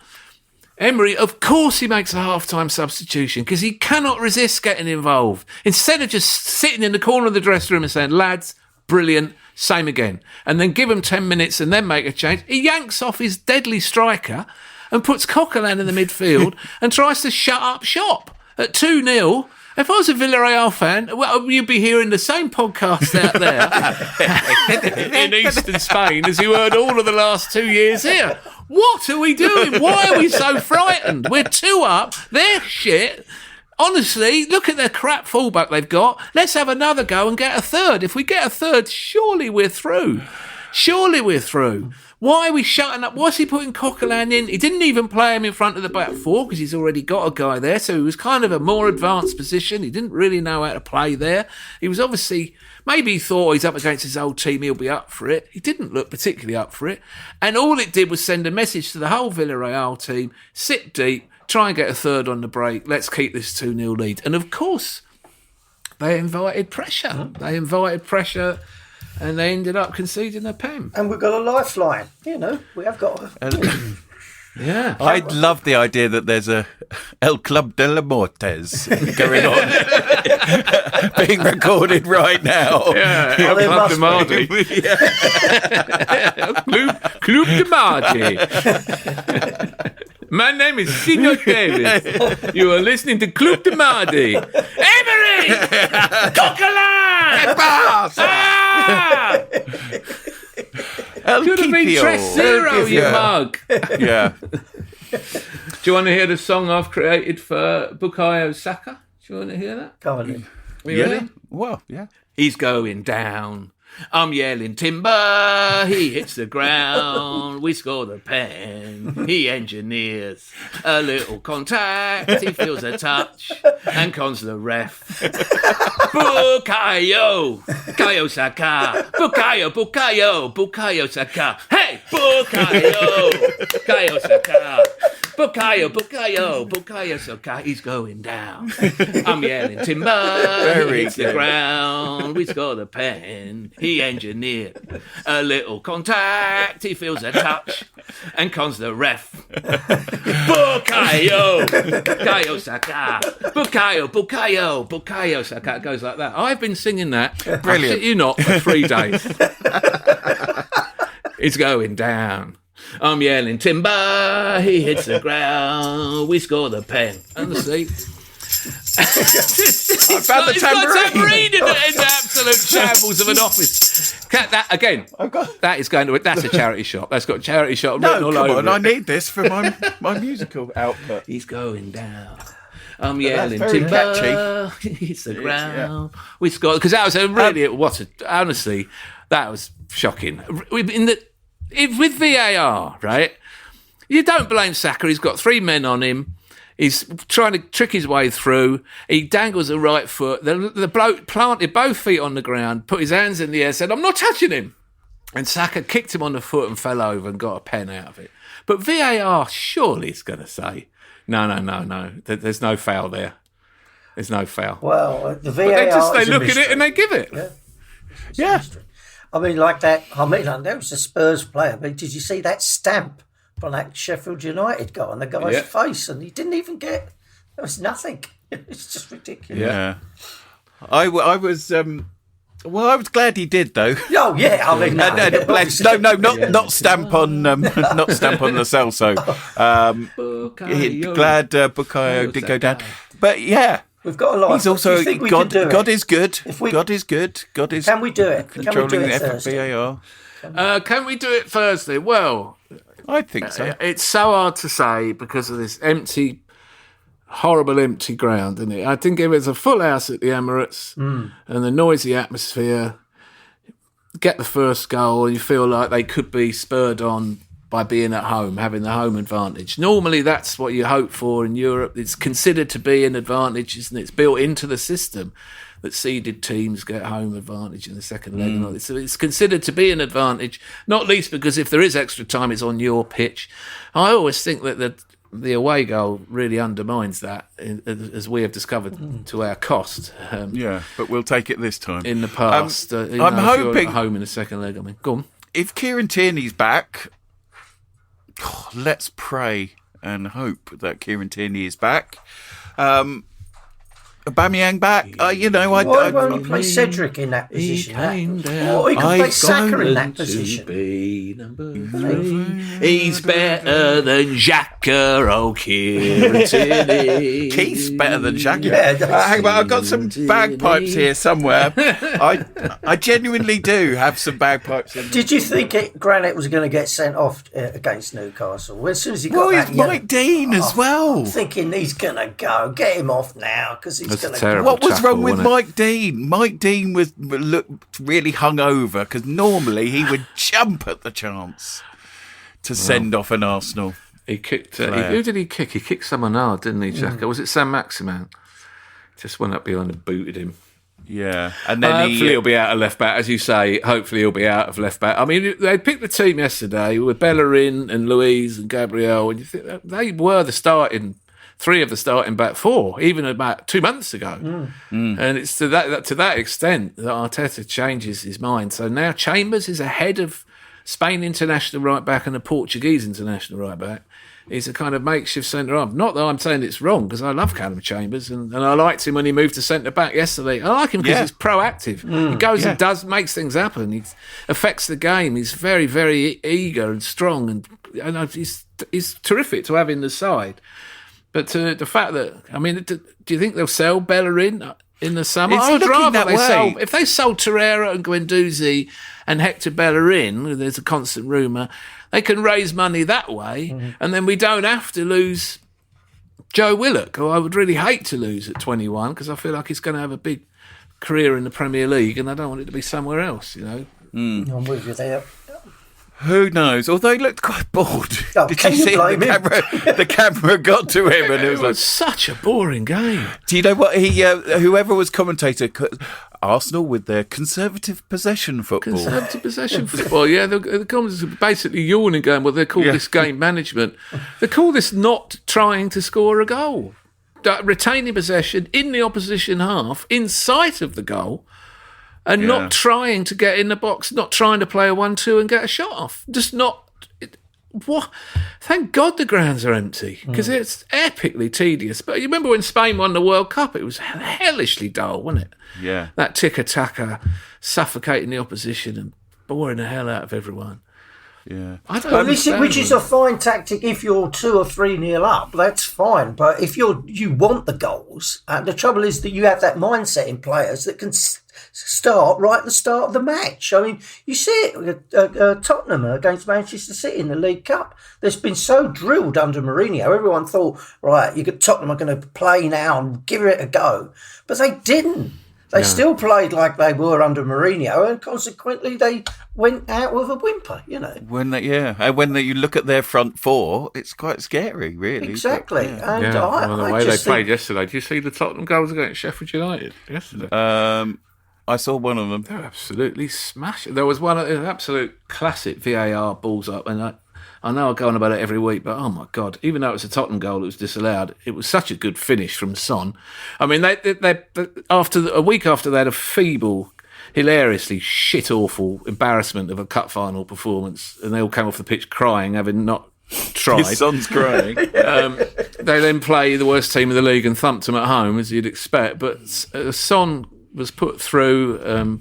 C: Emery, of course he makes a half-time substitution because he cannot resist getting involved. Instead of just sitting in the corner of the dressing room and saying, "Lads, brilliant, same again," and then give him 10 minutes and then make a change, he yanks off his deadly striker and puts Coquelin in the midfield and tries to shut up shop at 2-0. If I was a Villarreal fan, well, you'd be hearing the same podcast out there in eastern Spain as you heard all of the last 2 years here. What are we doing? Why are we so frightened? We're 2 up. They're shit. Honestly, look at their crap fullback they've got. Let's have another go and get a third. If we get a third, surely we're through. Surely we're through. Why are we shutting up? What's he putting Coquelin in? He didn't even play him in front of the back four because he's already got a guy there. So he was kind of a more advanced position. He didn't really know how to play there. He was obviously, maybe he thought he's up against his old team, he'll be up for it. He didn't look particularly up for it. And all it did was send a message to the whole Villarreal team, sit deep, try and get a third on the break. Let's keep this 2-0 lead. And of course, they invited pressure. And they ended up conceding a pen.
D: And we've got a lifeline. We have got a...
C: Yeah.
E: I love the idea that there's a El Club de la Mortes going on, being recorded right now.
C: Yeah, El Club de Mardi. Club de Mardi. My name is Signor Davis. You are listening to Club de Mardi. Emery! Coquelin! Ah! Could have been Tres Zero, you mug.
E: Yeah.
C: Do you want to hear the song I've created for Bukayo Saka? Do you want to hear that?
D: Come on then.
C: Are you ready?
E: Well, yeah.
C: He's going down. I'm yelling timber, he hits the ground, we score the pen, he engineers a little contact, he feels a touch and cons the ref. Bukayo, Bukayo Saka, Bukayo Saka, hey, Bukayo Saka. Bukayo Saka, he's going down. I'm yelling timber, he hits the ground, we score the pen, he engineered a little contact, he feels a touch and cons the ref. Bukayo Saka, Bukayo Saka. It goes like that. I've been singing that,
E: Brilliant.
C: I shit you not, for 3 days. It's going down. I'm yelling timber, he hits the ground, we score the pen. Honestly,
E: I found the tambourine
C: in the absolute shambles of an office. That again. That's a charity shop. That's got charity shop written all over it.
E: I need this for my musical output.
C: He's going down. I'm yelling
E: very
C: timber, he hits the ground. We scored because that was a really honestly, that was shocking. With VAR, right? You don't blame Saka. He's got 3 men on him. He's trying to trick his way through. He dangles a right foot. The bloke planted both feet on the ground, put his hands in the air, said, "I'm not touching him." And Saka kicked him on the foot and fell over and got a pen out of it. But VAR surely is going to say, no, there's no foul there. There's no foul.
D: Well, the VAR
C: They
D: is a
C: look at
D: mystery.
C: it and they give it.
D: Yeah.
E: Yeah.
D: I mean, like that. I mean, that was a Spurs player. But did you see that stamp on that Sheffield United guy on the guy's face? And he didn't even get. There was nothing. It's just ridiculous.
E: Yeah. I was. Well, I was glad he did, though.
D: Oh yeah, I mean,
E: not stamp on, not stamp on the Celso. Glad Bukayo did go down, but yeah,
D: we've got a lot.
E: He's also God. God is good. God is good. God is.
D: Can we do it?
E: Controlling the
D: Thursday?
E: FBAR.
C: Can we do it Thursday? Well,
E: I think so.
C: It's so hard to say because of this horrible empty ground, isn't it? I think if it's a full house at the Emirates and the noisy atmosphere, get the first goal, you feel like they could be spurred on by being at home, having the home advantage. Normally that's what you hope for in Europe. It's considered to be an advantage, isn't it? It's built into the system that seeded teams get home advantage in the second leg and all this. So it's considered to be an advantage, not least because if there is extra time, it's on your pitch. I always think that the away goal really undermines that, as we have discovered to our cost.
E: But we'll take it this time.
C: In the past,
E: I'm hoping
C: if you're at home in the second leg. I mean, go on.
E: If Kieran Tierney's back, let's pray and hope that Kieran Tierney is back. Aubameyang back.
D: Why won't he play Cedric in that position? Or he can play Saka in that position.
C: He's better than Xhaka, Kieran Tierney.
E: Keith's better than Xhaka.
D: Yeah,
E: hang on, I've got some bagpipes here somewhere. I genuinely do have some bagpipes in.
D: Did you think Granite was going to get sent off against Newcastle? As soon as he got that
E: it's Mike Dean as well.
D: I'm thinking he's going to go. Get him off now because he's going to go.
E: What was wrong with Mike Dean? Mike Dean looked really hungover because normally he would jump at the chance to send off an Arsenal.
C: He kicked. Who did he kick? He kicked someone hard, didn't he, Xhaka? Was it Sam Maximan? Just went up behind and booted him.
E: Yeah, and then
C: hopefully he'll be out of left back, as you say. Hopefully he'll be out of left back. I mean, they picked the team yesterday with Bellerin and Luiz and Gabriel, and you think they were three of the starting back four, even about 2 months ago. And it's to that extent that Arteta changes his mind. So now Chambers is ahead of Spain international right back and the Portuguese international right back. He's a kind of makeshift centre-half. Not that I'm saying it's wrong, because I love Callum Chambers, and I liked him when he moved to centre-back yesterday. I like him because he's proactive. He goes and makes things happen. He affects the game. He's very, very eager and strong, and he's terrific to have in the side. But the fact that, I mean, do you think they'll sell Bellerin in the summer? I would rather if they sold Torreira and Guendouzi and Hector Bellerin, there's a constant rumour, they can raise money that way, and then we don't have to lose Joe Willock, who I would really hate to lose at 21, because I feel like he's going to have a big career in the Premier League, and I don't want it to be somewhere else,
D: I'm with you there.
E: Who knows? Although he looked quite bored.
D: Did you see
E: the camera got to him, and it was
C: such a boring game.
E: Do you know what whoever was commentator? Arsenal with their conservative possession football.
C: Conservative possession football, yeah. The commentators are basically yawning, going, well, they call this game management. They call this not trying to score a goal. Retaining possession in the opposition half, in sight of the goal, and not trying to get in the box, not trying to play a 1-2 and get a shot off. Just not... What? Thank God the grounds are empty, because it's epically tedious. But you remember when Spain won the World Cup, it was hellishly dull, wasn't it?
E: Yeah.
C: That tiki-taka, suffocating the opposition and boring the hell out of everyone.
E: Yeah.
C: I don't understand.
D: Which is a fine tactic if you're 2 or 3-0 up. That's fine. But if you want the goals, the trouble is that you have that mindset in players that can start right at the start of the match. I mean, you see it at Tottenham against Manchester City in the League Cup. There's been so drilled under Mourinho. Everyone thought, right, Tottenham are going to play now and give it a go. But they didn't. They still played like they were under Mourinho, and consequently they went out with a whimper, you know.
E: When you look at their front four, it's quite scary, really.
D: Exactly.
E: But,
D: and
C: the way they played yesterday. Did you see the Tottenham goals against Sheffield United yesterday?
E: I saw one of them.
C: They were absolutely smashing. There was an absolute classic VAR balls up, and I know I go on about it every week, but oh my God, even though it was a Tottenham goal that was disallowed, it was such a good finish from Son. I mean, they after a week after they had a feeble, hilariously shit-awful embarrassment of a cup final performance, and they all came off the pitch crying, having not tried.
E: His son's crying.
C: They then play the worst team in the league and thumped them at home, as you'd expect, but Son was put through,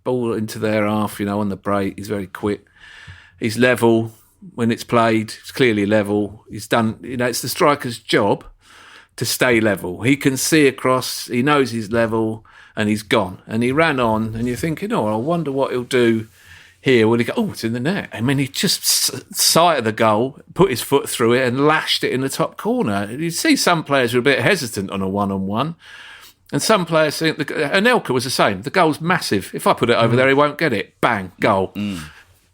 C: ball into their half, on the break. He's very quick. He's level when it's played. It's clearly level. He's done, it's the striker's job to stay level. He can see across, he knows he's level, and he's gone. And he ran on, and you're thinking, I wonder what he'll do here. Will he go, it's in the net? I mean, he just sighted the goal, put his foot through it, and lashed it in the top corner. You see some players are a bit hesitant on a one-on-one. And some players think, Anelka was the same. The goal's massive. If I put it over there, he won't get it. Bang, goal.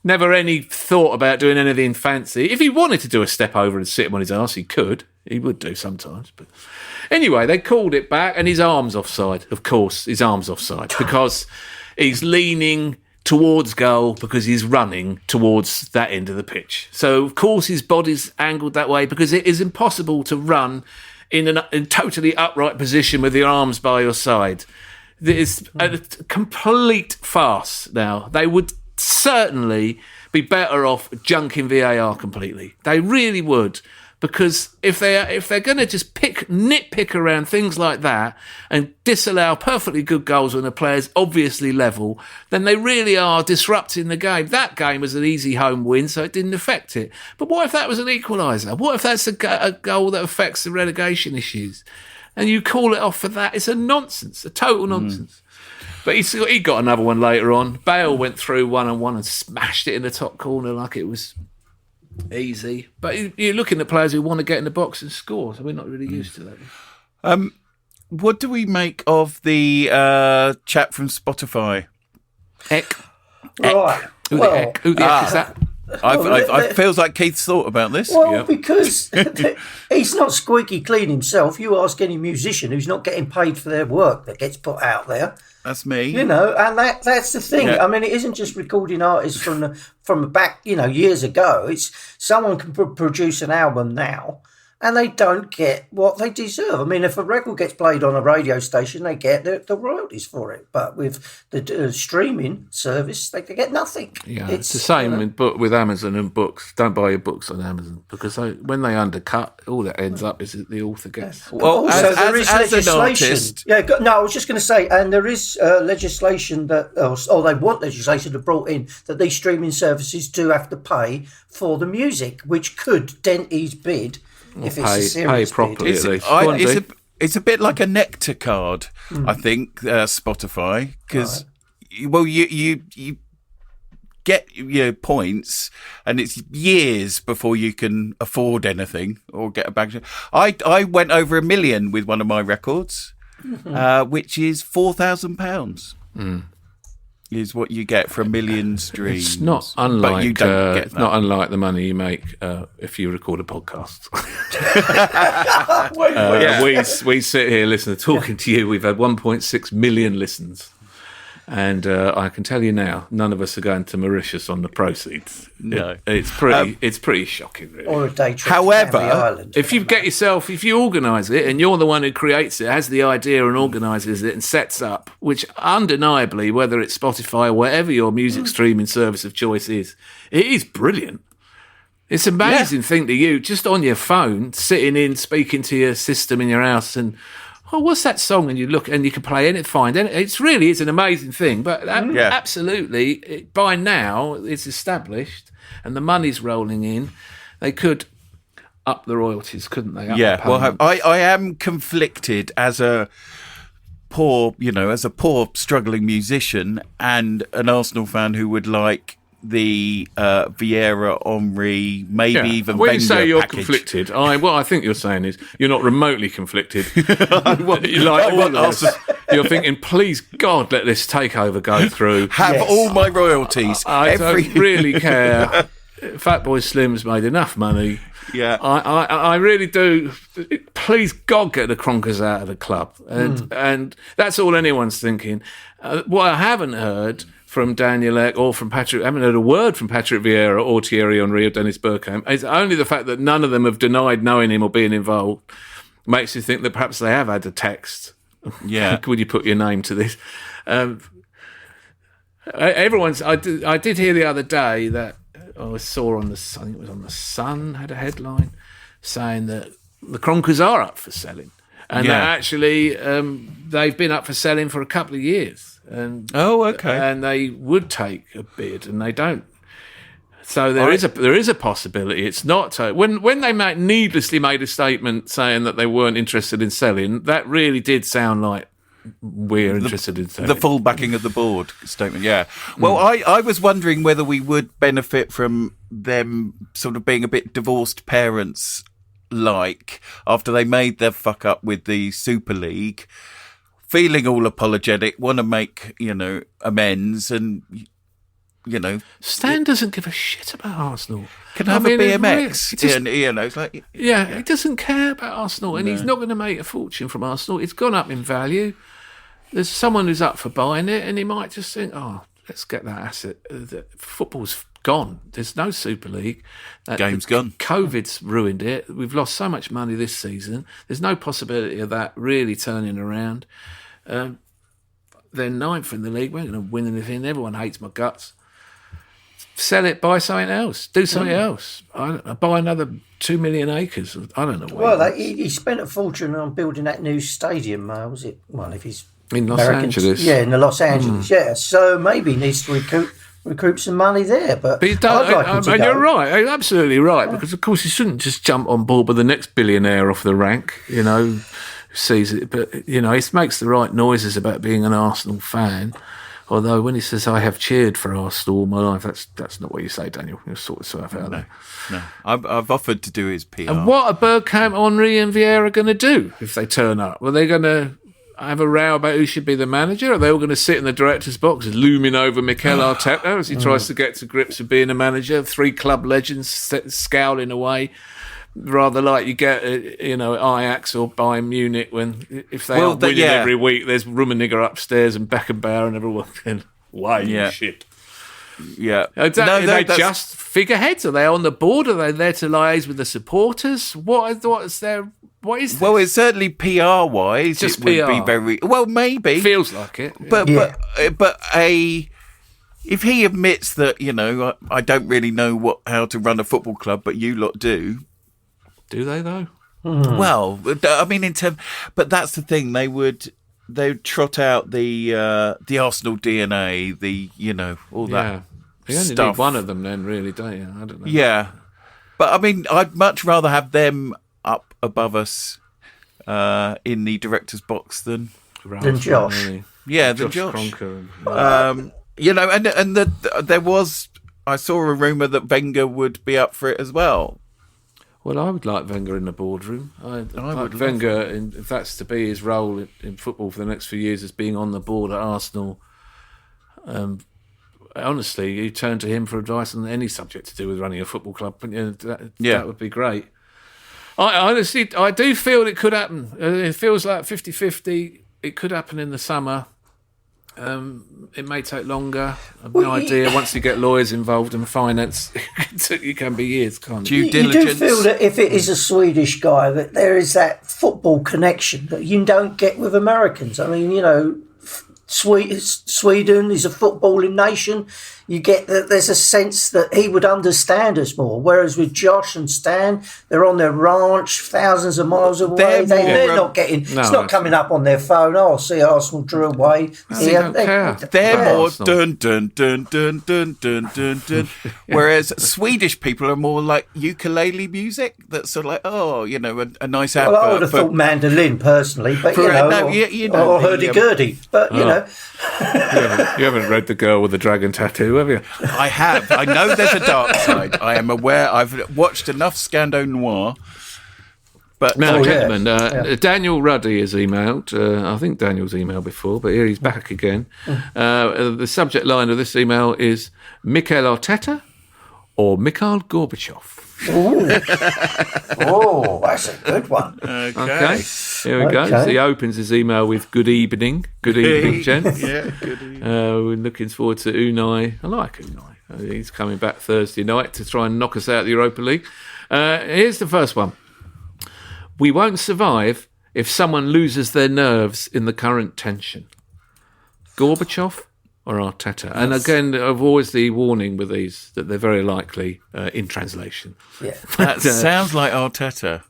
C: Never any thought about doing anything fancy. If he wanted to do a step over and sit him on his arse, he could. He would do sometimes. But anyway, they called it back, and his arm's offside. Of course, his arm's offside because he's leaning towards goal because he's running towards that end of the pitch. So, of course, his body's angled that way because it is impossible to run in a totally upright position with your arms by your side. It's a complete farce now. They would certainly be better off junking VAR completely. They really would. Because if they're going to just nitpick around things like that and disallow perfectly good goals when the player's obviously level, then they really are disrupting the game. That game was an easy home win, so it didn't affect it. But what if that was an equaliser? What if that's a goal that affects the relegation issues? And you call it off for that? It's a nonsense, a total nonsense. But he got another one later on. Bale went through one-on-one and smashed it in the top corner like it was easy. But you're looking at players who want to get in the box and score, so we're not really used to that.
E: What do we make of the chap from Spotify?
C: Eck.
D: Right.
C: Who the heck is that?
E: I feels like Keith's thought about this.
D: Well, because he's not squeaky clean himself. You ask any musician who's not getting paid for their work that gets put out there.
E: That's me.
D: And that's the thing.
E: Yeah.
D: I mean, it isn't just recording artists from back, years ago. It's someone can produce an album now and they don't get what they deserve. I mean, if a record gets played on a radio station, they get the royalties for it. But with the streaming service, they get nothing.
C: Yeah, it's the same with Amazon and books. Don't buy your books on Amazon because when they undercut, all that ends up is that the author gets.
E: Well,
D: also, there is legislation.
E: An artist,
D: I was just going to say, and there is legislation that, or they want legislation to brought in that these streaming services do have to pay for the music, which could dent his bid. If it's a serious
C: properly,
D: bid.
C: at least.
E: It's a bit like a nectar card, I think, Spotify, because you get your points, and it's years before you can afford anything or get a bag. I went over $1 million with one of my records, which is £4,000. Is what you get for 1 million streams.
C: It's not unlike,
E: but you don't get that.
C: Not unlike the money you make if you record a podcast. We sit here talking to you. We've had 1.6 million listens. And I can tell you now, none of us are going to Mauritius on the proceeds.
E: No,
C: it's pretty shocking, really.
D: Or a day trip
E: However,
D: to Canary Island.
C: If if you organise it, and you're the one who creates it, has the idea and organises it and sets up, which undeniably, whether it's Spotify or whatever your music streaming service of choice is, it is brilliant. It's an amazing thing to you, just on your phone, sitting in, speaking to your system in your house and, what's that song? And you look and you can play in it, find it. It really is an amazing thing. But absolutely, by now it's established and the money's rolling in. They could up the royalties, couldn't they?
E: Well, I am conflicted as a poor struggling musician and an Arsenal fan who would like the Vieira, Henry, maybe even
C: when
E: Wenger
C: you say you're
E: package.
C: Conflicted, what I think you're saying is you're not remotely conflicted. you're thinking, please God, let this takeover go through.
E: Have all my royalties.
C: I don't really care. Fatboy Slim's made enough money.
E: Yeah.
C: I really do. Please God, get the Kronkers out of the club. And that's all anyone's thinking. What I haven't heard from Daniel Ek or from Patrick, I haven't heard a word from Patrick Vieira or Thierry Henry or Dennis Bergkamp. It's only the fact that none of them have denied knowing him or being involved makes you think that perhaps they have had a text.
E: Yeah.
C: Would you put your name to this? I did hear the other day that I saw on I think it was on the Sun, had a headline saying that the Kronkers are up for selling, and that actually they've been up for selling for a couple of years. And and they would take a bid, and they don't. So there is a possibility. It's not when they needlessly made a statement saying that they weren't interested in selling. That really did sound like we're interested in selling.
E: The full backing of the board statement. Yeah. Well, I was wondering whether we would benefit from them sort of being a bit divorced parents, like after they made their fuck up with the Super League. Feeling all apologetic, want to make, amends, and,
C: Stan doesn't give a shit about Arsenal.
E: Can have a BMX. It's like...
C: he doesn't care about Arsenal, and he's not going to make a fortune from Arsenal. It's gone up in value. There's someone who's up for buying it, and he might just think, let's get that asset. Football's gone. There's no Super League.
E: Game's gone.
C: COVID's ruined it. We've lost so much money this season. There's no possibility of that really turning around. They're ninth in the league. We're going to win anything. Everyone hates my guts. Sell it, buy something else. Do something else. Buy another 2 million acres. I don't know.
D: Well, he spent a fortune on building that new stadium. Was it one of his...
C: In Los Angeles.
D: Yeah, in Los Angeles, yeah. So maybe he needs to recoup some money there. But
C: you don't, and you're right, you're absolutely right, because of course you shouldn't just jump on board with the next billionaire off the rank, who sees it. But, he makes the right noises about being an Arsenal fan. Although when he says, I have cheered for Arsenal all my life, that's not what you say, Daniel. You'll sort yourself out there.
E: No. I've offered to do his PR.
C: And what are Bergkamp, Henry and Vieira going to do if they turn up? Are they going to have a row about who should be the manager? Are they all going to sit in the director's box looming over Mikel Arteta as he tries to get to grips with being a manager? 3 club legends scowling away, rather like you get Ajax or Bayern Munich if they aren't winning every week, there's Rummenigge upstairs and Beckenbauer and everyone shit.
E: Yeah.
C: Are they just figureheads? Are they on the board? Are they there to liaise with the supporters? What is this?
E: Well, it's certainly PR-wise.
C: Just
E: it
C: PR.
E: Would be very well, maybe
C: feels like it.
E: But if he admits that I don't really know how to run a football club, but you lot do.
C: Do they though?
E: Well, I mean, but that's the thing. They'd trot out the Arsenal DNA, all that.
C: You only
E: stuff.
C: need one of them then, really, don't you? I don't know.
E: Yeah, but I mean, I'd much rather have them up above us in the director's box than
D: Josh.
C: Really.
E: Yeah,
C: than
E: Josh.
C: Kronker.
E: There was. I saw a rumour that Wenger would be up for it as well.
C: Well, I would like Wenger in the boardroom. I would
E: like
C: Wenger, if that's to be his role in football for the next few years, as being on the board at Arsenal. Honestly, you turn to him for advice on any subject to do with running a football club. That would be great. I do feel it could happen. It feels like 50-50. It could happen in the summer. It may take longer. I've no idea. Once you get lawyers involved and finance, it can be years, can't it?
E: Due diligence.
D: You do feel that if it is a Swedish guy, that there is that football connection that you don't get with Americans. I mean, Sweden is a footballing nation. You get that there's a sense that he would understand us more. Whereas with Josh and Stan, they're on their ranch, thousands of miles away. They're not getting. It's not coming up on their phone. Oh, see, Arsenal drew away.
C: They don't care.
E: They're more dun dun dun dun dun dun dun dun. Whereas Swedish people are more like ukulele music. That's sort of like a nice advert.
D: Well, I would have thought mandolin personally, but or hurdy-gurdy. But
C: you haven't read The Girl with the Dragon Tattoo, have you?
E: I have. I know there's a dark side. I am aware. I've watched enough Scando Noir But
C: Now,
D: Oh,
C: gentlemen,
D: yeah.
C: Daniel Ruddy has emailed. I think Daniel's emailed before, but here he's back again. The subject line of this email is Mikel Arteta or Mikhail Gorbachev.
D: Oh, that's a good one.
C: Okay, here we go.
D: Okay.
C: So he opens his email with "Good evening, gents."
E: yeah, good evening.
C: We're looking forward to Unai. I like Unai. He's coming back Thursday night to try and knock us out of the Europa League. Here's the first one. We won't survive if someone loses their nerves in the current tension. Gorbachev or Arteta? And again, I've always the warning with these that they're very likely in translation.
D: Yeah.
E: That sounds like Arteta.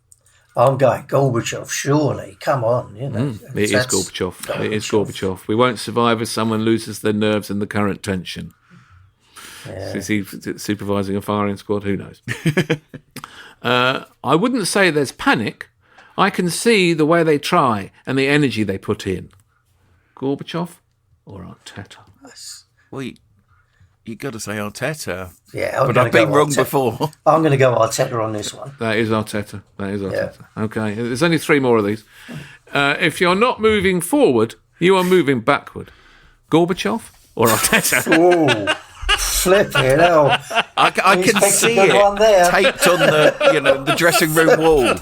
D: I'm going Gorbachev, surely. Come on. You know,
C: It is Gorbachev. It is Gorbachev. We won't survive if someone loses their nerves in the current tension. Is he supervising a firing squad? Who knows? I wouldn't say there's panic. I can see the way they try and the energy they put in. Gorbachev or Arteta?
E: Well, you got to say Arteta.
D: Yeah,
E: but I've been wrong before.
D: I'm going to go Arteta on this one.
C: That is Arteta. Okay, there's only 3 more of these. If you're not moving forward, you are moving backward. Gorbachev or Arteta?
D: Oh, flipping hell.
E: I can see it
D: one there.
E: taped on the dressing room wall.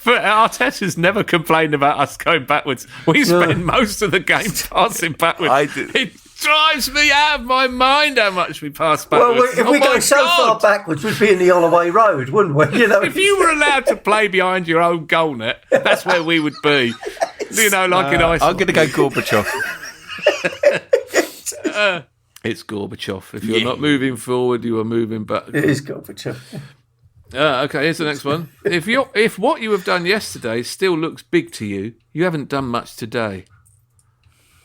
C: But Arteta's never complained about us going backwards. We spend most of the game passing backwards. It drives me out of my mind how much we pass backwards.
D: Well, if we go so far backwards, we'd be in the Holloway Road, wouldn't we? You know,
C: if you were allowed to play behind your own goal net, that's where we would be. You know, like in Iceland.
E: I'm going to go Gorbachev.
C: It's Gorbachev. If you're not moving forward, you are moving back.
D: it is Gorbachev.
C: Okay, here's the next one. If what you have done yesterday still looks big to you, you haven't done much today.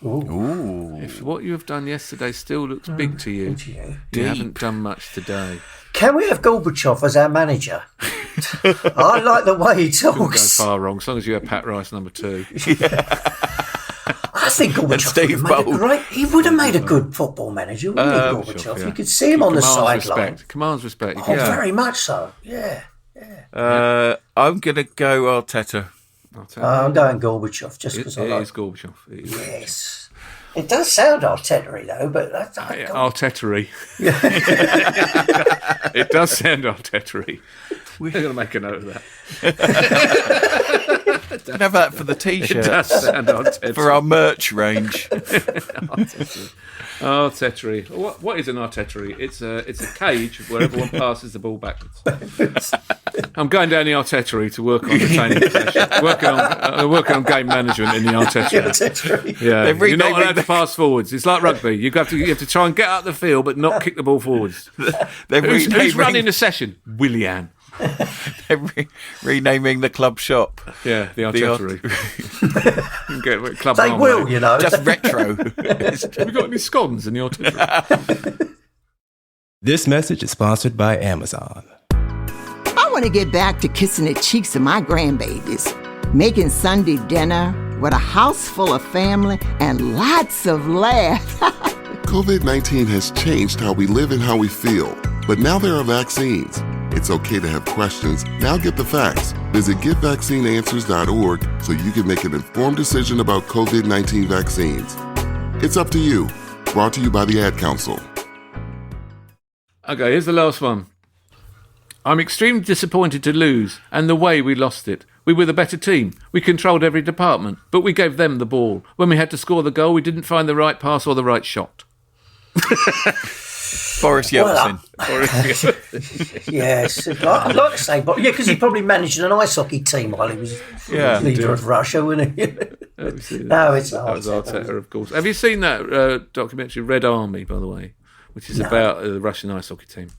E: Ooh.
C: If what you have done yesterday still looks big to you, you haven't done much today.
D: Can we have Gorbachev as our manager? I like the way he
C: Couldn't go
D: talks.
C: far wrong, as long as you have Pat Rice number 2.
D: I think Gorbachev would have made a good football manager, wouldn't he, Gorbachev?
C: yeah.
D: You could see him on the sideline.
C: Commands respect.
D: Oh, very much so, yeah.
E: I'm going to go Arteta.
D: I'm going Gorbachev just because I
C: It
D: like
C: is Gorbachev. It is.
D: Yes. It does sound Arteta-y, though, but that's
C: Arteta-y. It does sound Arteta-y. We're going to make a note of that.
E: Can have that for the
C: It
E: T-shirt.
C: does sound Arteta.
E: For our merch range.
C: Arteta-y. What is an Arteta-y? It's a cage where everyone passes the ball backwards. I'm going down the Arteta-y to work on the training session. Working on game management in the Arteta-y. Yeah, you're not allowed to pass forwards. It's like rugby. You have to try and get out the field, but not kick the ball forwards. Who's running the session? Willian.
E: They're renaming the club shop.
C: Yeah, the Arteta-y.
D: They will, you know.
E: Just retro.
C: Have we got any scones in the Arteta-y?
F: This message is sponsored by Amazon.
G: I want to get back to kissing the cheeks of my grandbabies, making Sunday dinner with a house full of family and lots of laughs.
H: COVID-19 has changed how we live and how we feel, but now there are vaccines. It's okay to have questions. Now get the facts. Visit getvaccineanswers.org so you can make an informed decision about COVID-19 vaccines. It's up to you. Brought to you by the Ad Council.
C: Okay, here's the last one. I'm extremely disappointed to lose, and the way we lost it. We were the better team. We controlled every department, but we gave them the ball. When we had to score the goal, we didn't find the right pass or the right shot.
E: Boris Yeltsin.
D: Yes, I'd like to say, but yeah, because he probably managed an ice hockey team while he was leader of Russia, wasn't he? No, it's not.
C: That was Arteta, of course. Have you seen that documentary Red Army, by the way, which is about the Russian ice hockey team?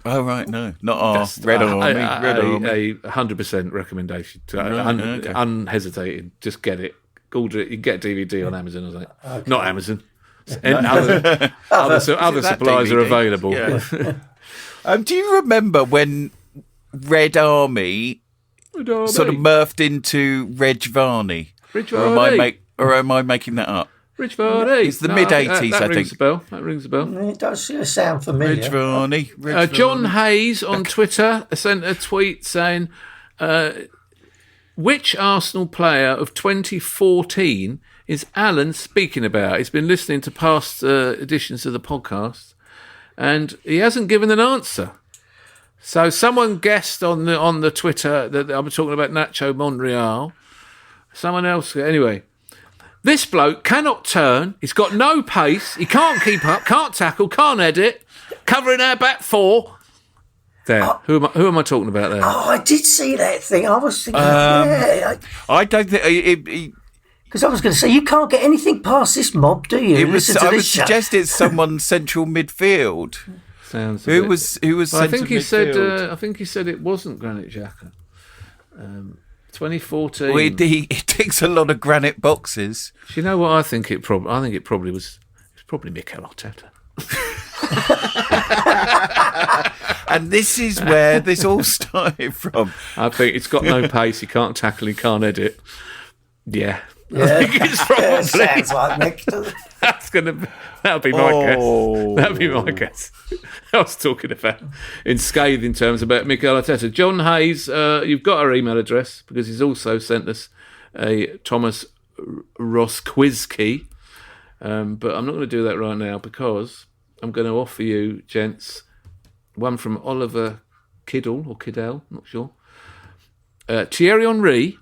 E: Oh, right, no. Not our Red Army. Red Army.
C: A 100% recommendation. Unhesitating. Just get it. Order it. You can get a DVD on Amazon or something. Okay. Not Amazon. And other supplies
E: DVD?
C: are available.
E: Yeah. Do you remember when Red Army sort of morphed into Reg Varney?
C: Reg Varney?
E: Or am I making that up?
C: Rich Varney.
E: It's the mid-'80s, I
C: rings
E: think.
C: a bell. That rings a bell.
D: It does sound familiar.
E: Rich Varney.
C: John Hayes on Twitter sent a tweet saying, which Arsenal player of 2014 is Alan speaking about? He's been listening to past editions of the podcast, and he hasn't given an answer. So someone guessed on the Twitter that I'm talking about Nacho Monreal. Someone else, anyway. This bloke cannot turn. He's got no pace. He can't keep up. Can't tackle. Can't edit. Covering our back four. There. Who am I talking about there?
D: Oh, I did see that thing. I was thinking, I
E: don't think
D: because I was going to say you can't get anything past this mob, do you?
E: I would suggest it's someone central midfield.
C: Sounds.
E: Who was
C: I think he
E: midfield?
C: said. I think he said it wasn't Granit Xhaka. 2014.
E: Well, he ticks a lot of granite boxes.
C: Do you know what I think it probably? I think it probably was. It's probably Mikel Arteta.
E: And this is where this all started from.
C: I think it's got no pace. He can't tackle. He can't edit. Yeah.
D: Yeah.
C: I think it's probably.
D: Sounds like Mick.
C: That'll be my guess. That'll be my guess. I was talking about in scathing terms about Mikel Arteta. John Hayes, you've got our email address because he's also sent us a Thomas Ross quiz key. But I'm not going to do that right now because I'm going to offer you, gents, one from Oliver Kiddle or Kiddell, not sure. Thierry Henry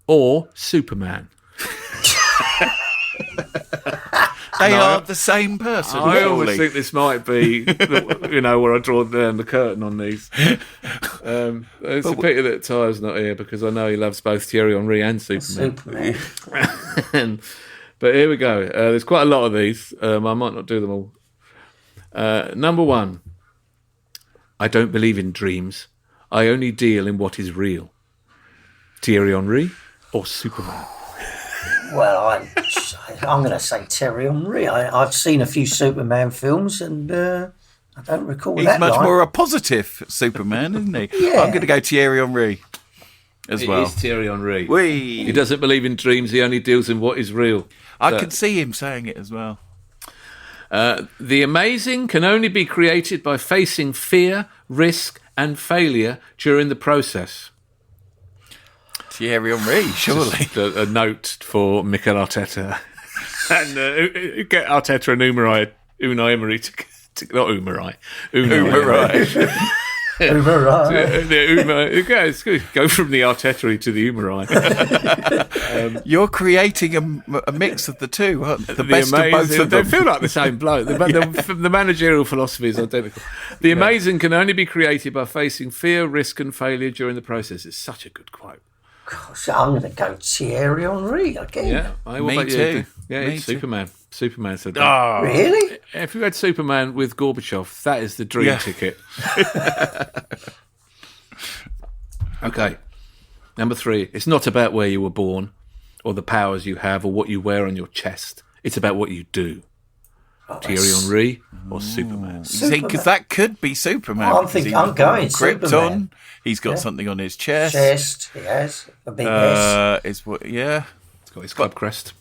C: or Superman.
E: They are the same person.
C: I always think this might be, where I draw down the curtain on these. It's a pity that Tyler's not here because I know he loves both Thierry Henry and Superman. But here we go. There's quite a lot of these. I might not do them all. Number one. I don't believe in dreams. I only deal in what is real. Thierry Henry or Superman?
D: Well, I'm going to say Thierry Henry. I've seen a few Superman films and I don't recall
E: He's
D: that
E: much
D: line.
E: more a positive Superman, isn't he?
D: Yeah.
E: I'm going to go Thierry Henry as well.
C: It is Thierry Henry.
E: Whee!
C: He doesn't believe in dreams. He only deals in what is real.
E: I could see him saying it as well.
C: The amazing can only be created by facing fear, risk and failure during the process.
E: Thierry Henry, surely.
C: Just a note for Mikel Arteta. And get Arteta and Unai Emery to not Umarai.
E: Umarai.
C: Go from the Arteta to the Umarai.
E: You're creating a mix of the two, aren't you? The best of both of them.
C: They feel like the same bloke. The managerial philosophy is identical. The amazing can only be created by facing fear, risk and failure during the process. It's such a good quote.
D: Gosh, I'm going to go Thierry Henry again.
C: Yeah,
E: Me too.
C: Yeah,
E: Me
C: it's
E: too.
C: Superman. Superman said that.
E: Oh,
D: Really?
C: If you had Superman with Gorbachev, that is the dream ticket. Okay. Number 3. It's not about where you were born or the powers you have or what you wear on your chest. It's about what you do. Thierry Henry or Superman?
E: because that could be Superman.
D: I'm going
E: Krypton.
D: Superman.
E: He's got something on his chest.
D: He has a big S.
E: It's got
C: His club crest.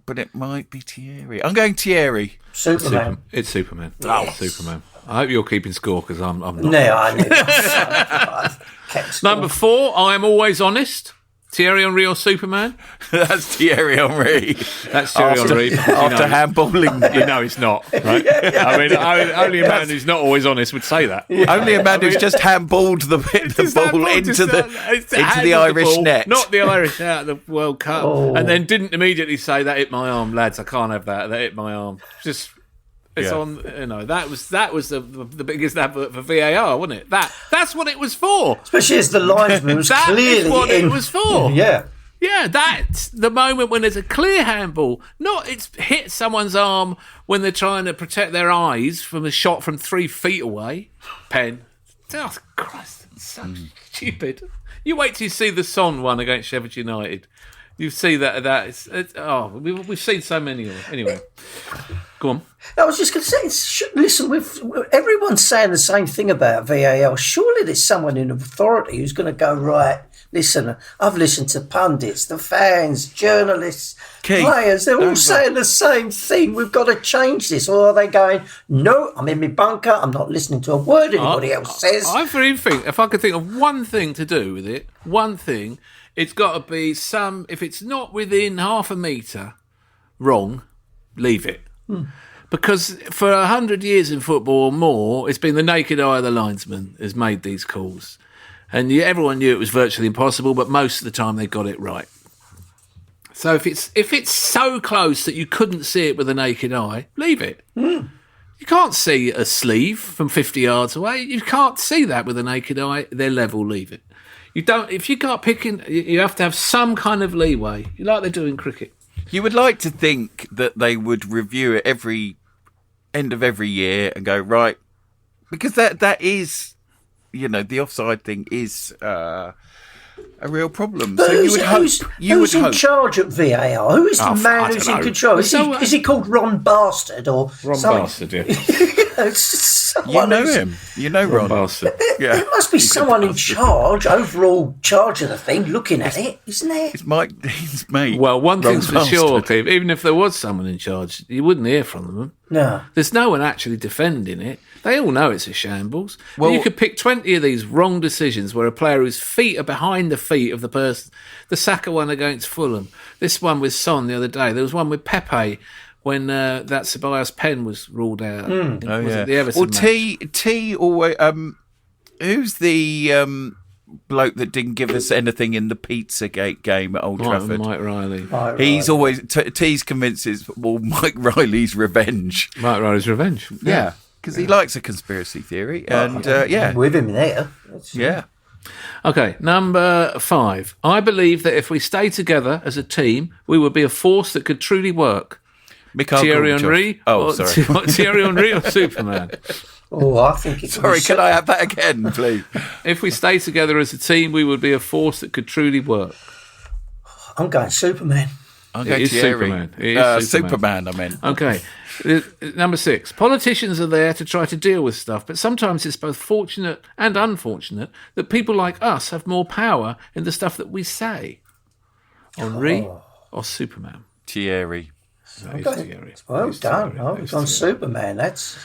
E: But it might be Thierry. I'm going Thierry.
D: Superman.
C: It's Superman.
D: Yes.
C: Superman. I hope you're keeping score because I'm not.
D: No, I knew that.
C: Number 4, I am always honest. Thierry Henry or Superman?
E: That's Thierry Henry.
C: That's Thierry Henry.
E: After handballing.
C: You know it's not, right? I mean, only a man who's not always honest would say that.
E: Only a man who's just handballed the ball into the Irish net.
C: Not the Irish out of the World Cup. And then didn't immediately say, that hit my arm, lads, I can't have that. That hit my arm. Just... It's on, that was the biggest advert for VAR, wasn't it? That's what it was for.
D: Especially as the linesman was
C: That
D: clearly
C: is what it was for.
D: Yeah.
C: Yeah, that's the moment when there's a clear handball. Not it's hit someone's arm when they're trying to protect their eyes from a shot from 3 feet away. Pen. Oh, Christ, it's so stupid. You wait till you see the Son one against Sheffield United. You see that we've seen so many of them. Anyway. Go on.
D: I was just going to say, listen, everyone's saying the same thing about VAR. Surely there's someone in authority who's going to go, right, listen, I've listened to pundits, the fans, journalists, players, they're all saying the same thing. We've got to change this. Or are they going, no, I'm in my bunker, I'm not listening to a word anybody else says?
C: I think, if I could think of one thing to do with it, it's got to be if it's not within half a metre wrong, leave it. Because for 100 years in football or more, it's been the naked eye of the linesman has made these calls. And everyone knew it was virtually impossible, but most of the time they got it right. So if it's so close that you couldn't see it with the naked eye, leave it. You can't see a sleeve from 50 yards away. You can't see that with the naked eye. They're level, leave it. If you can't pick in, you have to have some kind of leeway, like they do in cricket.
E: You would like to think that they would review it every end of every year and go, right, because that is, the offside thing is a real problem.
D: But
E: so
D: who's in charge at VAR? Who is the man who's in control? Is he called Ron Bastard or
C: Ron
D: something?
C: Bastard, yeah.
E: You know him. You know Ron.
C: Bastard.
E: Yeah.
D: There must be someone in charge, overall charge of the thing, looking at it, isn't there?
E: It's Mike Dean's mate.
C: Well, one
E: Ron
C: thing's for
E: Bastard.
C: sure, Keith, even if there was someone in charge, you wouldn't hear from them.
D: No.
C: There's no one actually defending it. They all know it's a shambles.
E: Well,
C: you could pick 20 of these wrong decisions where a player whose feet are behind the feet of the person. The Saka one against Fulham. This one with Son the other day. There was one with Pepe when that Ceballos pen was ruled out. Was it the Everton match?
E: T always. Who's the bloke that didn't give us anything in the Pizzagate game at Old Trafford?
C: Mike Riley.
E: He's always T's convinced it's Mike Riley's revenge.
C: Mike Riley's revenge.
E: Yeah, because he likes a conspiracy theory, and
D: I'm with him there.
E: yeah.
C: Okay, number 5. I believe that if we stay together as a team, we would be a force that could truly work. Thierry Henry? Thierry Henry or Superman?
D: Oh, I think it's...
E: Sorry, can I have that again, please?
C: If we stay together as a team, we would be a force that could truly work.
D: I'm going Superman.
E: I'm going
C: Superman. It is
E: Superman, I meant.
C: Okay. Number 6. Politicians are there to try to deal with stuff, but sometimes it's both fortunate and unfortunate that people like us have more power in the stuff that we say. Henri or Superman?
E: Thierry.
C: Thierry.
D: Well done. I was on Superman. That's...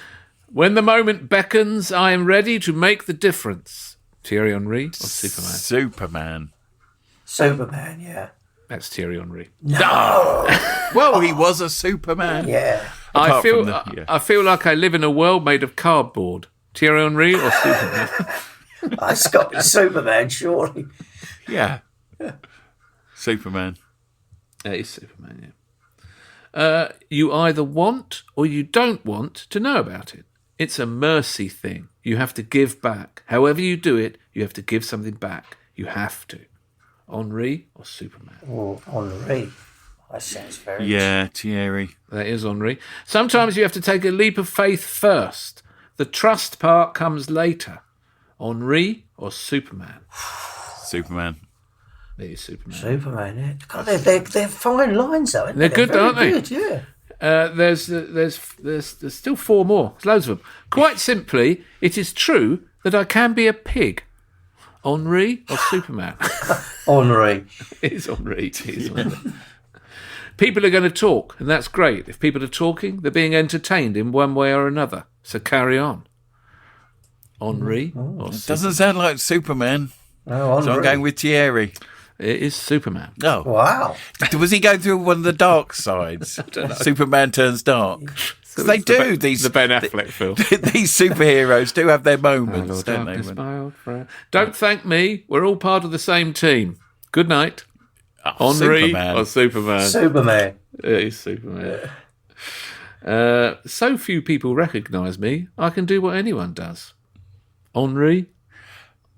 C: When the moment beckons, I am ready to make the difference. Thierry Henry or Superman?
D: Superman, yeah.
C: That's Thierry Henry.
D: No!
E: Well, he was a Superman.
D: Yeah.
C: I feel like I live in a world made of cardboard. Thierry Henry or Superman?
D: It's got to be Superman, surely.
E: Yeah. Superman.
C: It is Superman, yeah. You either want or you don't want to know about it. It's a mercy thing. You have to give back. However you do it, you have to give something back. You have to. Henri or Superman?
D: Oh, Henri. That sounds very...
E: Yeah, Thierry.
C: That is Henri. Sometimes you have to take a leap of faith first. The trust part comes later. Henri or Superman?
E: Superman.
C: It is Superman.
D: Superman, yeah. God, they're fine lines, though, aren't
C: They're good, aren't they?
D: Good, yeah.
C: There's still 4 more. There's loads of them. Quite simply, it is true that I can be a pig. Henri or Superman?
D: Henri.
C: It is Henri. People are going to talk, and that's great. If people are talking, they're being entertained in one way or another. So carry on. Henri or Superman?
E: Doesn't sound like Superman.
D: Oh,
E: so I'm going with Thierry.
C: It is Superman.
E: Oh.
D: Wow.
E: Was he going through one of the dark sides? Superman turns dark. Because they do.
C: The Ben Affleck film.
E: These superheroes do have their moments, don't they?
C: Don't thank me. We're all part of the same team. Good night. Henri
E: Superman.
C: or Superman?
D: Superman.
C: It is Superman. So few people recognise me, I can do what anyone does. Henri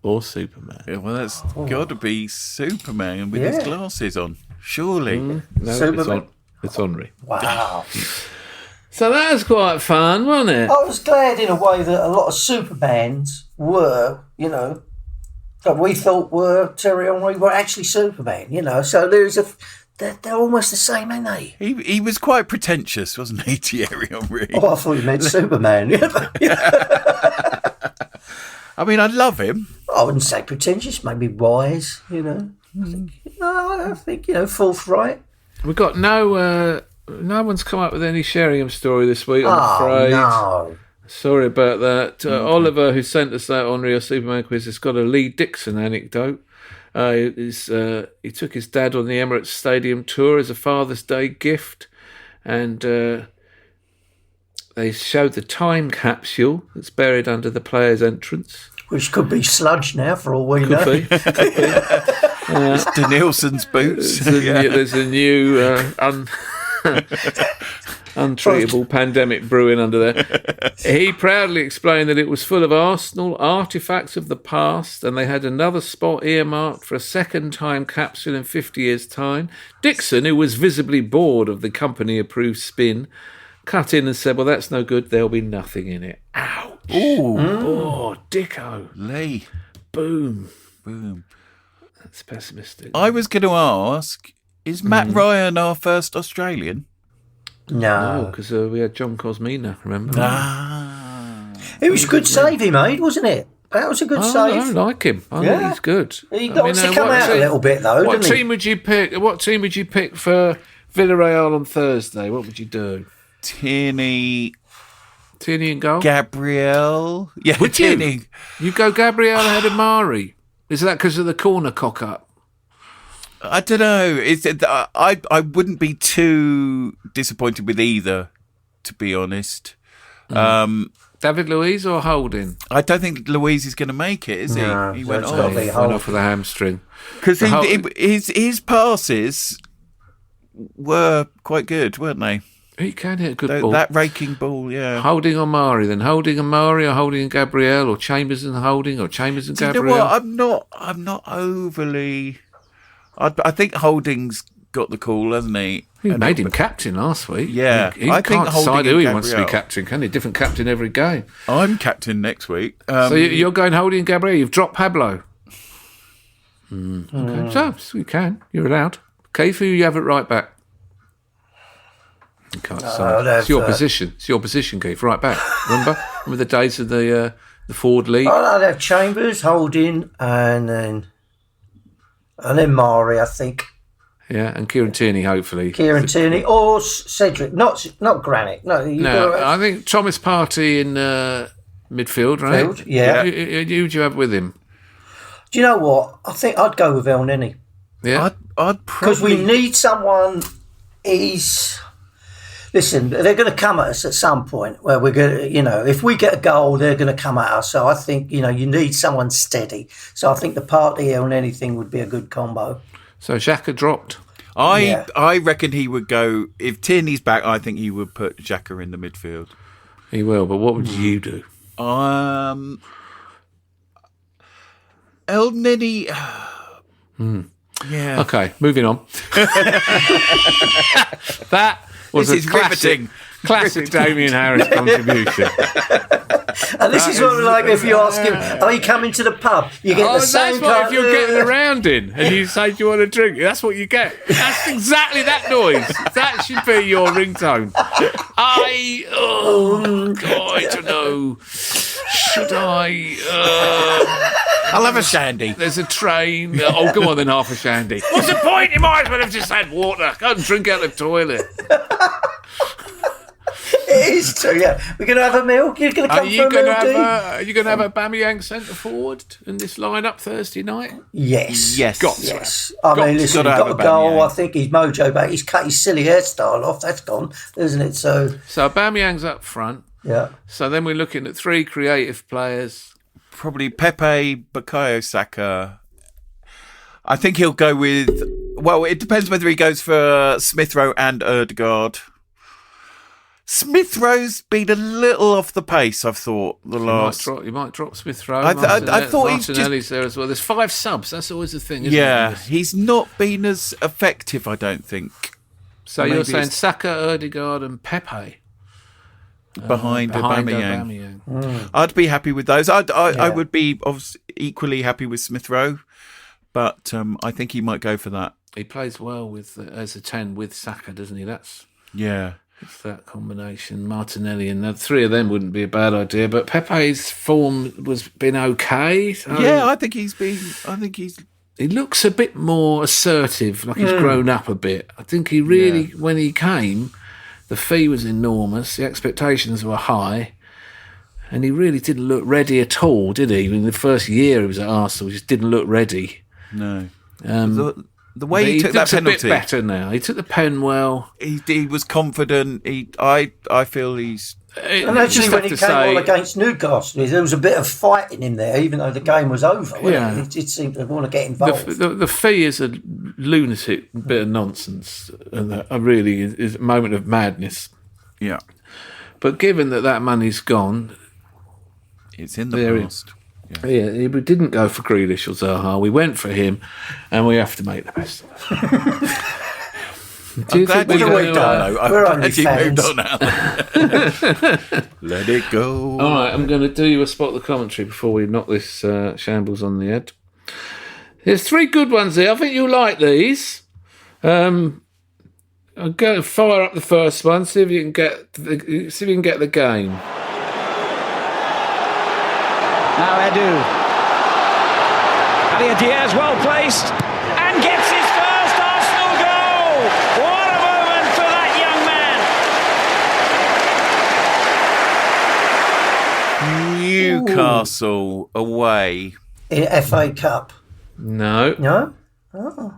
C: or Superman?
E: Yeah, well, that's got to be Superman with his glasses on, surely.
C: No,
D: Superman.
C: It's Henri.
D: Wow.
C: So that was quite fun, wasn't it?
D: I was glad in a way that a lot of Supermans were, that we thought were Thierry Henry were actually Superman, So they're almost the same, ain't they?
E: He was quite pretentious, wasn't he, Thierry Henry?
D: Oh, I thought you meant Superman.
E: I mean, I love him.
D: I wouldn't say pretentious, maybe wise, I think, forthright.
C: We've got no one's come up with any Sheringham story this week, I'm afraid.
D: No.
C: Sorry about that. Oliver, who sent us that on Real Superman quiz, has got a Lee Dixon anecdote. He took his dad on the Emirates Stadium tour as a Father's Day gift, and they showed the time capsule that's buried under the player's entrance.
D: Which could be sludge now, for all we know.
C: Could be.
E: It's Denilson's boots.
C: There's a new untreatable pandemic brewing under there. He proudly explained that it was full of Arsenal artefacts of the past, and they had another spot earmarked for a second time capsule in 50 years' time. Dixon, who was visibly bored of the company-approved spin, cut in and said, well, that's no good, there'll be nothing in it. Ouch.
E: Ooh.
C: Oh, Dicko.
E: Lee.
C: Boom.
E: Boom.
C: That's pessimistic.
E: I was going to ask, is Matt Ryan our first Australian?
D: No.
C: because we had John Cosmina, remember?
D: It was a good save he made, wasn't it? That was a good save.
C: I like him. I think he's good.
D: He got to come out a little bit, though,
C: What
D: didn't he?
C: team would you pick? What team would you pick for Villarreal on Thursday? What would you do?
E: Tierney
C: and goal?
E: Gabriel. Yeah,
C: Would
E: Tierney.
C: You go Gabriel ahead of Mari. Is that because of the corner cock-up?
E: I don't know. I wouldn't be too disappointed with either, to be honest.
C: David Luiz or Holding?
E: I don't think Louise is going to make it, is he?
D: No,
E: He went
D: that's
E: off.
D: gotta be
C: Went off with a hamstring.
E: Because his passes were quite good, weren't they?
C: He can hit a good ball.
E: That raking ball, yeah.
C: Holding or Mari, then Holding and Mari, or Holding and Gabriel, or Chambers and Holding, or Chambers and Gabriel.
E: You know what? I'm not overly. I think Holding's got the call, hasn't he?
C: He made him captain last week.
E: Yeah,
C: he
E: I think
C: can't
E: Holding
C: decide who
E: and
C: he wants to be
E: Gabriel.
C: captain, can he? Different captain every game.
E: I'm captain next week.
C: So you're going Holding and Gabriel. You've dropped Pablo. Okay, so you can. You're allowed. Keith, who you have it right back. You can't decide. It's your position. It's your position, Keith. Right back. Remember the days of the Ford League.
D: I'd have Chambers, Holding, and then Mari, I think.
C: Yeah, and Kieran Tierney, hopefully.
D: Kieran Tierney or Cedric, not Granite. No,
C: I think Thomas Partey in midfield, right?
D: Field, yeah.
C: Who would you have with him?
D: Do you know what? I think I'd go with El Nini.
C: Yeah,
E: I'd
D: Because
E: probably.
D: we need someone. Listen, they're going to come at us at some point where we're going to, if we get a goal, they're going to come at us. So I think, you need someone steady. So I think the Partey or anything would be a good combo.
C: So Xhaka dropped.
E: I reckon he would go if Tierney's back. I think he would put Xhaka in the midfield.
C: He will, but what would you do?
E: El Nini. Yeah.
C: Okay, moving on. That was
E: This is
C: classic Damien Harris contribution.
D: And this is what like if you ask him, are you coming to the pub? You get the same
C: that's what
D: kind
C: if you're getting around in and you say, do you want a drink? That's what you get. That's exactly that noise. That should be your ringtone. I don't know. Should I?
E: I'll have a shandy.
C: There's a train. Oh, go on then, half a shandy. What's the point? You might as well have just had water. Go and drink out the toilet.
D: It is true, yeah. We're going to have a meal. You're going to come for a meal,
C: Are you going to have a Aubameyang centre forward in this lineup Thursday night?
D: Yes.
E: Yes.
D: Yes. I mean, listen, he got a goal. I think his mojo back. He's cut his silly hairstyle off. That's gone, isn't it? So
C: Aubameyang's up front.
D: Yeah.
C: So then we're looking at three creative players.
E: Probably Pepe, Bukayo Saka. I think he'll go with. Well, it depends whether he goes for Smith Rowe and Ødegaard. Smith Rowe's been a little off the pace, I've thought, the last.
C: You might drop Smith Rowe.
E: I thought he's
C: Martinelli's there as well. There's 5 subs. That's always the thing, isn't it?
E: He's not been as effective, I don't think.
C: So
E: Maybe
C: you're saying Saka, Ødegaard and Pepe
E: behind
C: Aubameyang.
E: I'd be happy with those. I would be equally happy with Smith Rowe, but I think he might go for that.
C: He plays well with as a 10 with Saka, doesn't he? It's that combination. Martinelli and the three of them wouldn't be a bad idea. But Pepe's form was been okay. So
E: I think he's.
C: He looks a bit more assertive, like he's grown up a bit. I think he really, when he came, the fee was enormous, the expectations were high, and he really didn't look ready at all, did he? In the first year he was at Arsenal, he just didn't look ready.
E: No. The way he took that penalty.
C: A bit better now. He took the pen well.
E: He was confident. I feel he's...
D: And actually, when he came on against Newcastle, there was a bit of fight in him there, even though the game was over. It seemed to want to get involved.
C: The fee is a lunatic bit of nonsense, and really is a moment of madness.
E: Yeah.
C: But given that money's gone...
E: It's in the past.
C: Yeah, we didn't go for Grealish or Zaha. We went for him, and we have to make the best of it.
E: I'm glad you've moved on.
D: We're only fans.
E: Moved on now. Let it go.
C: All right, I'm going to do you a spot the commentary before we knock this shambles on the head. There's 3 good ones here. I think you'll like these. I'll go fire up the first one. See if you can get the game.
I: Now Edu. Ali Diaz well placed and gets his first Arsenal goal. What a moment for that
E: young man. Newcastle away.
D: In FA Cup.
C: No.
D: No? Oh.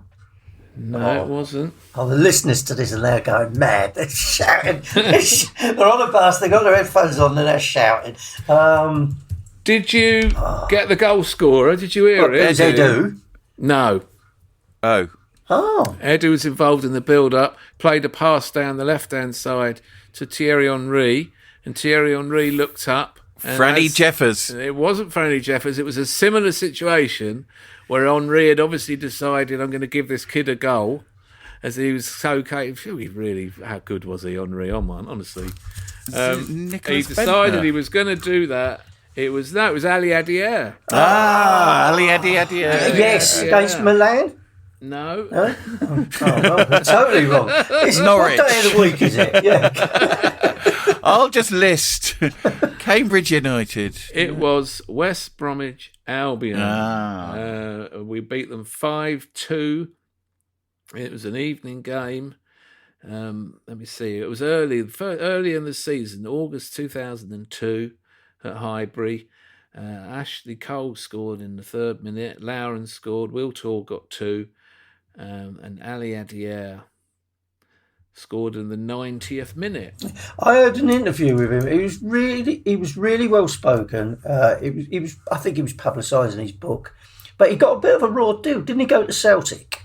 C: No, it wasn't.
D: Oh, the listeners to this are now going mad. They're shouting. They're on a bus, they've got their headphones on and they're shouting.
C: Did you get the goal scorer? Did you hear it?
D: Did Edu?
C: No.
E: Oh.
C: Edu was involved in the build-up, played a pass down the left-hand side to Thierry Henry, and Thierry Henry looked up.
E: Franny Jeffers.
C: It wasn't Franny Jeffers. It was a similar situation where Henry had obviously decided, I'm going to give this kid a goal, as he was so capable. How good was he, Henry, honestly? He decided he was going to do that. It was Ali Adier.
E: Ali Adier.
D: Yes, against Milan?
C: No.
D: Well, totally wrong. It's
E: Norwich.
D: What day of the week is it? Yeah.
E: I'll just list Cambridge United.
C: It was West Bromwich Albion. We beat them 5-2. It was an evening game. Let me see. It was early in the season, August 2002. At Highbury. Ashley Cole scored in the 3rd minute. Lauren scored. Will Tor got 2. And Ali Adier scored in the 90th minute.
D: I heard an interview with him. He was really well spoken. I think he was publicising his book. But he got a bit of a raw deal. Didn't he go to Celtic?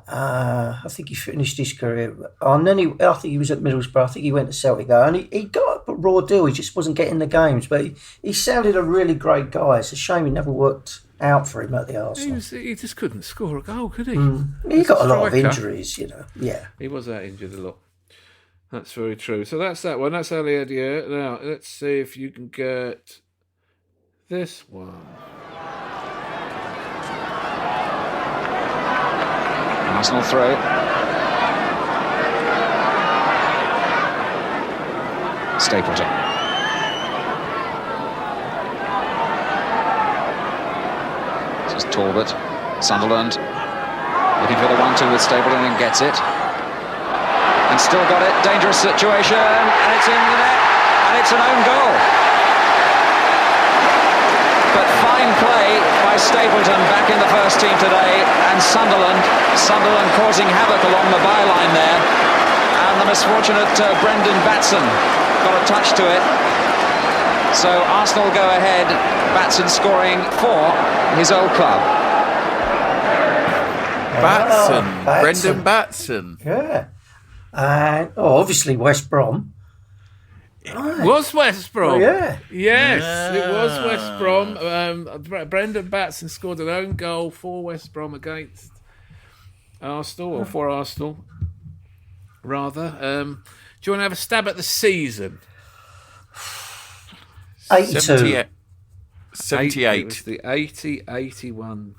D: I think he finished his career, and then I think he was at Middlesbrough. I think he went to Celtic though, and he got a raw deal. He just wasn't getting the games, but he sounded a really great guy. It's a shame he never worked out for him at the Arsenal.
C: He just couldn't score a goal, could he?
D: He got a lot of injuries, Yeah,
C: he was out injured a lot. That's very true. So that's that one. That's Ali Adier. Now let's see if you can get this one.
I: Arsenal throw. Stapleton. This is Talbot. Sunderland looking for the 1-2 with Stapleton and gets it. And still got it. Dangerous situation. And it's in the net. And it's an own goal. But fine play by Stapleton back in the first team today, and Sunderland causing havoc along the byline there, and the misfortunate Brendan Batson got a touch to it. So Arsenal go ahead, Batson scoring for his old club.
E: Brendan Batson.
D: Yeah. And obviously West Brom.
C: Right. Was West Brom?
D: Oh, yeah.
C: Yes, it was West Brom. Brendan Batson scored an own goal for West Brom against Arsenal, or for Arsenal, rather. Do you want to have a stab at the season?
D: 82.
E: 78.
C: It was the 80-81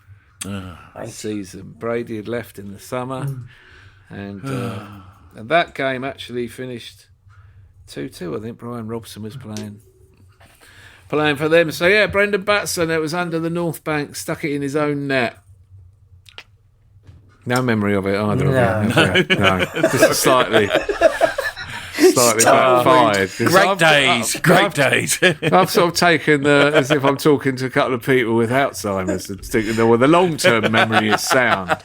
C: season. Brady had left in the summer, and that game actually finished 2-2. I think Brian Robson was playing for them. So yeah, Brendan Batson, it was under the North Bank, stuck it in his own net. No memory of it either. No. Just slightly backfired.
E: Great days.
C: I've sort of taken as if I'm talking to a couple of people with Alzheimer's and thinking, well, the long-term memory is sound.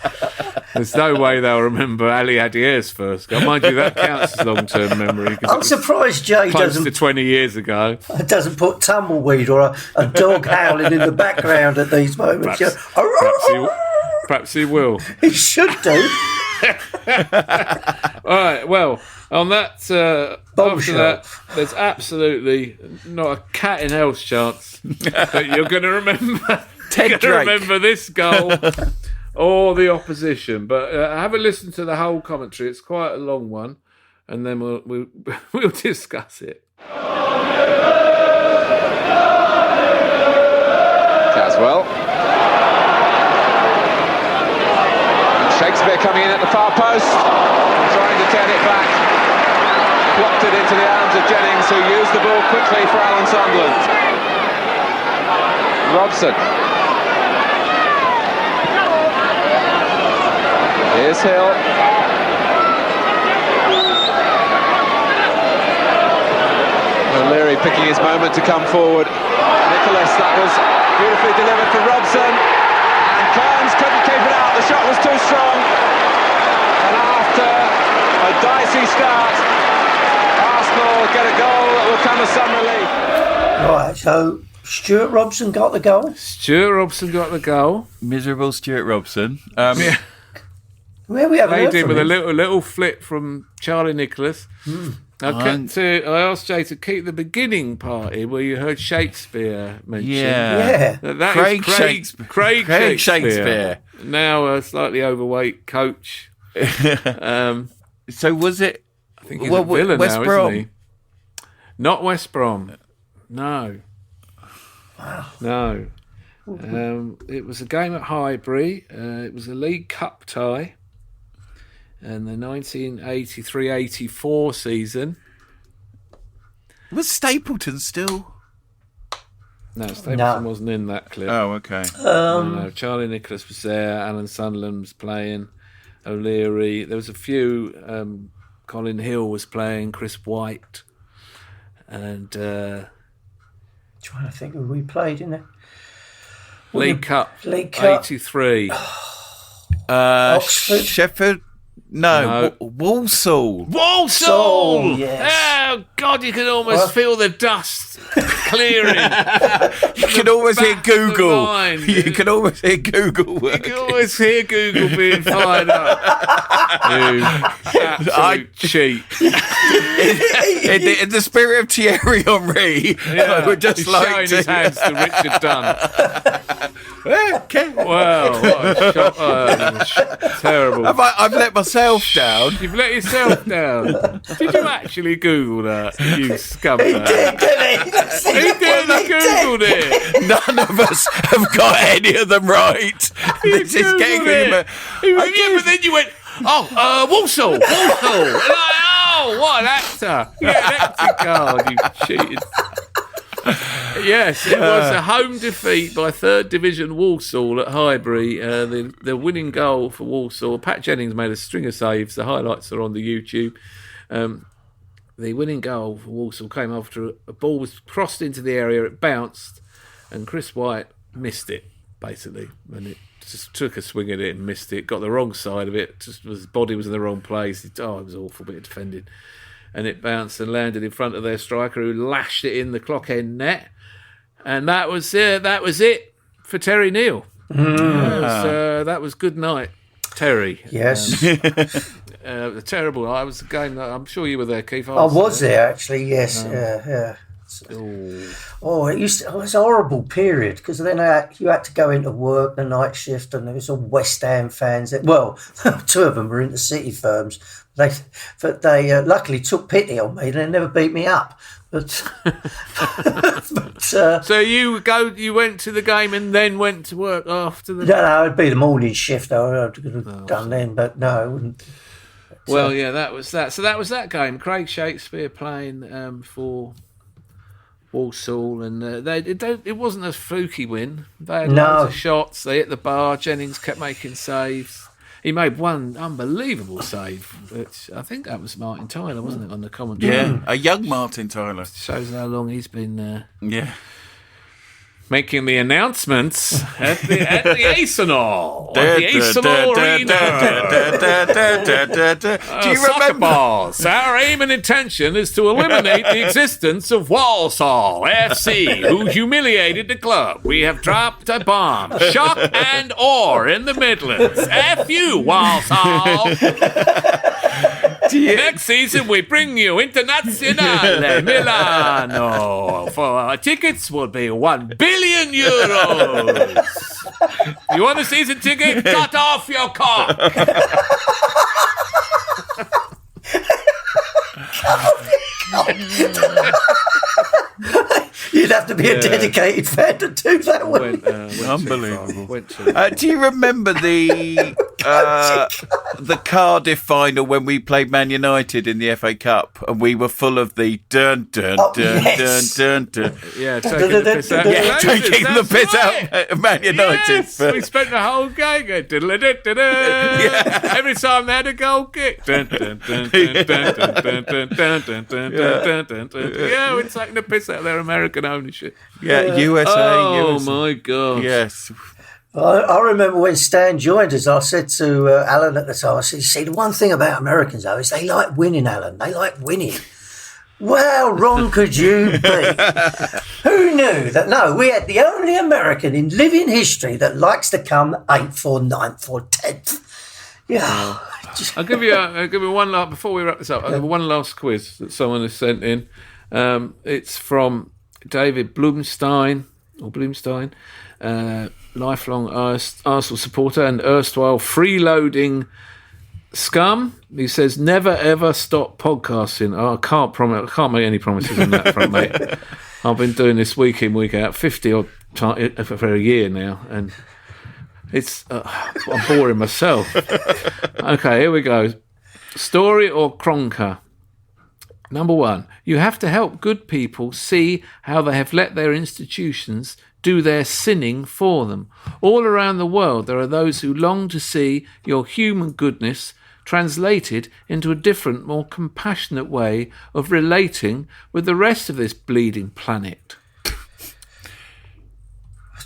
C: There's no way they'll remember Ali Adier's first goal. Mind you, that counts as long-term memory.
D: I'm surprised Jay
C: close to 20 years ago.
D: Doesn't put tumbleweed or a dog howling in the background at these moments.
C: Perhaps he will.
D: He should do.
C: All right, well, on that, after that, there's absolutely not a cat in hell's chance that you're going to remember. Remember this goal or the opposition. But have a listen to the whole commentary. It's quite a long one, and then we'll discuss it.
I: Caswell. Shakespeare coming in at the far post, trying to turn it back. Blocked it into the arms of Jennings, who used the ball quickly for Alan Sunderland. Robson. Here's Hill. O'Leary picking his moment to come forward. Nicholas, that was beautifully delivered for Robson. And Kearns couldn't keep it out. The shot was too strong. And after a dicey start, Arsenal get a goal that will come as some relief.
D: Right, so Stuart Robson got the goal.
E: Miserable Stuart Robson.
C: Yeah.
D: Well, we haven't heard
C: Played in
D: from
C: with
D: him.
C: a little flip from Charlie Nicholas. I asked Jay to keep the beginning part in where you heard Shakespeare mentioned.
E: Yeah.
C: That
E: Craig
C: is
E: Shakespeare.
C: Craig
E: Shakespeare.
C: Now a slightly overweight coach.
E: So was it?
C: I think he's at Villa
E: West
C: now,
E: Brom?
C: isn't he? Not West Brom. No. No. It was a game at Highbury. It was a League Cup tie. And the 1983-84 season.
E: Was Stapleton still?
C: No, Stapleton wasn't in that clip.
E: Oh, okay.
C: No, Charlie Nicholas was there. Alan Sunderland was playing. O'Leary. There was a few. Colin Hill was playing. Chris White. And
D: Trying to think who we played in there.
C: League Cup.
D: 83. Oxford?
E: Sheffield? No. Walsall.
C: Walsall!
D: Yes.
C: Oh, God, you can almost feel the dust clearing.
E: You can almost hear Google.
C: Mind.
E: You can almost hear Google
C: You
E: working.
C: can always hear Google being fired up. You absolute cheat.
E: In the spirit of Thierry Henry, I would just
C: he's
E: like
C: showing
E: to...
C: his hands to Richard Dunn.
E: Okay.
C: Wow, what a shot. Terrible.
E: I've let myself down.
C: You've let yourself down. Did you actually Google that, you scumbag?
D: He did, didn't he? That's
C: He did, he Googled it.
E: None of us have got any of them right. This is getting
C: Googled it. But then you went, Walsall. And I, what an actor. Yeah, an acting card, you cheated. Yes, it was a home defeat by 3rd Division Walsall at Highbury. The winning goal for Walsall, Pat Jennings made a string of saves. The highlights are on the YouTube. The winning goal for Walsall came after a ball was crossed into the area, it bounced, and Chris White missed it, basically. And it just took a swing at it and missed it, got the wrong side of it, his body was in the wrong place. It was an awful bit of defending. And it bounced and landed in front of their striker, who lashed it in the clock end net. And that was it for Terry Neal. That was good night, Terry.
D: Yes.
C: Terrible. I was a game that I'm sure you were there, Keith.
D: I was there, actually, yes. Yeah. It was a horrible period because then you had to go into work the night shift, and there was all West Ham fans. Well, 2 of them were into City firms. They luckily took pity on me. They never beat me up. But
C: so you went to the game and then went to work after the.
D: No, it'd be the morning shift. I could have done then, but no, I wouldn't.
C: Well, that was that. So that was that game. Craig Shakespeare playing for Walsall, and it wasn't a fluky win. They had loads of shots. They hit the bar. Jennings kept making saves. He made one unbelievable save, which I think that was Martin Tyler, wasn't it, on the commentary?
E: Yeah, a young Martin Tyler.
C: Shows how long he's been making the announcements at the Arsenal. The Arsenal Arena.
E: Do you remember?
C: Balls. Our aim and intention is to eliminate the existence of Walsall FC, who humiliated the club. We have dropped a bomb. Shock and awe in the Midlands. F you, Walsall. Next season, we bring you Internazionale Milano. For our tickets will be €1 billion. You want a season ticket? Cut off your cock.
D: You'd have to be a dedicated fan to do that one.
E: Unbelievable. Do you remember the Cardiff final when we played Man United in the FA Cup and we were full of the dun dun dun dun dun dun?
C: Yeah, taking the piss out.
E: Taking the piss out of Man United.
C: Yes, we spent the whole game going every time they had a goal kick. Yeah, we're taking the piss out of their American ownership.
E: Yeah, USA.
C: Oh, my God.
E: Yes.
D: I remember when Stan joined us, I said to Alan at the time, I said, you see, the one thing about Americans, though, is they like winning, Alan. They like winning. Well, wrong could you be? Who knew that? No, we had the only American in living history that likes to come 8th or 9th or 10th. Yeah.
C: I'll give you one last, before we wrap this up, I'll give you one last quiz that someone has sent in. It's from David Bloomstein, lifelong Arsenal supporter and erstwhile freeloading scum. He says, never ever stop podcasting. I can't make any promises on that front, mate. I've been doing this week in, week out, 50 odd times for a year now, and it's I'm boring myself. Okay, here we go. Story or cronker? Number 1, you have to help good people see how they have let their institutions do their sinning for them. All around the world, there are those who long to see your human goodness translated into a different, more compassionate way of relating with the rest of this bleeding planet.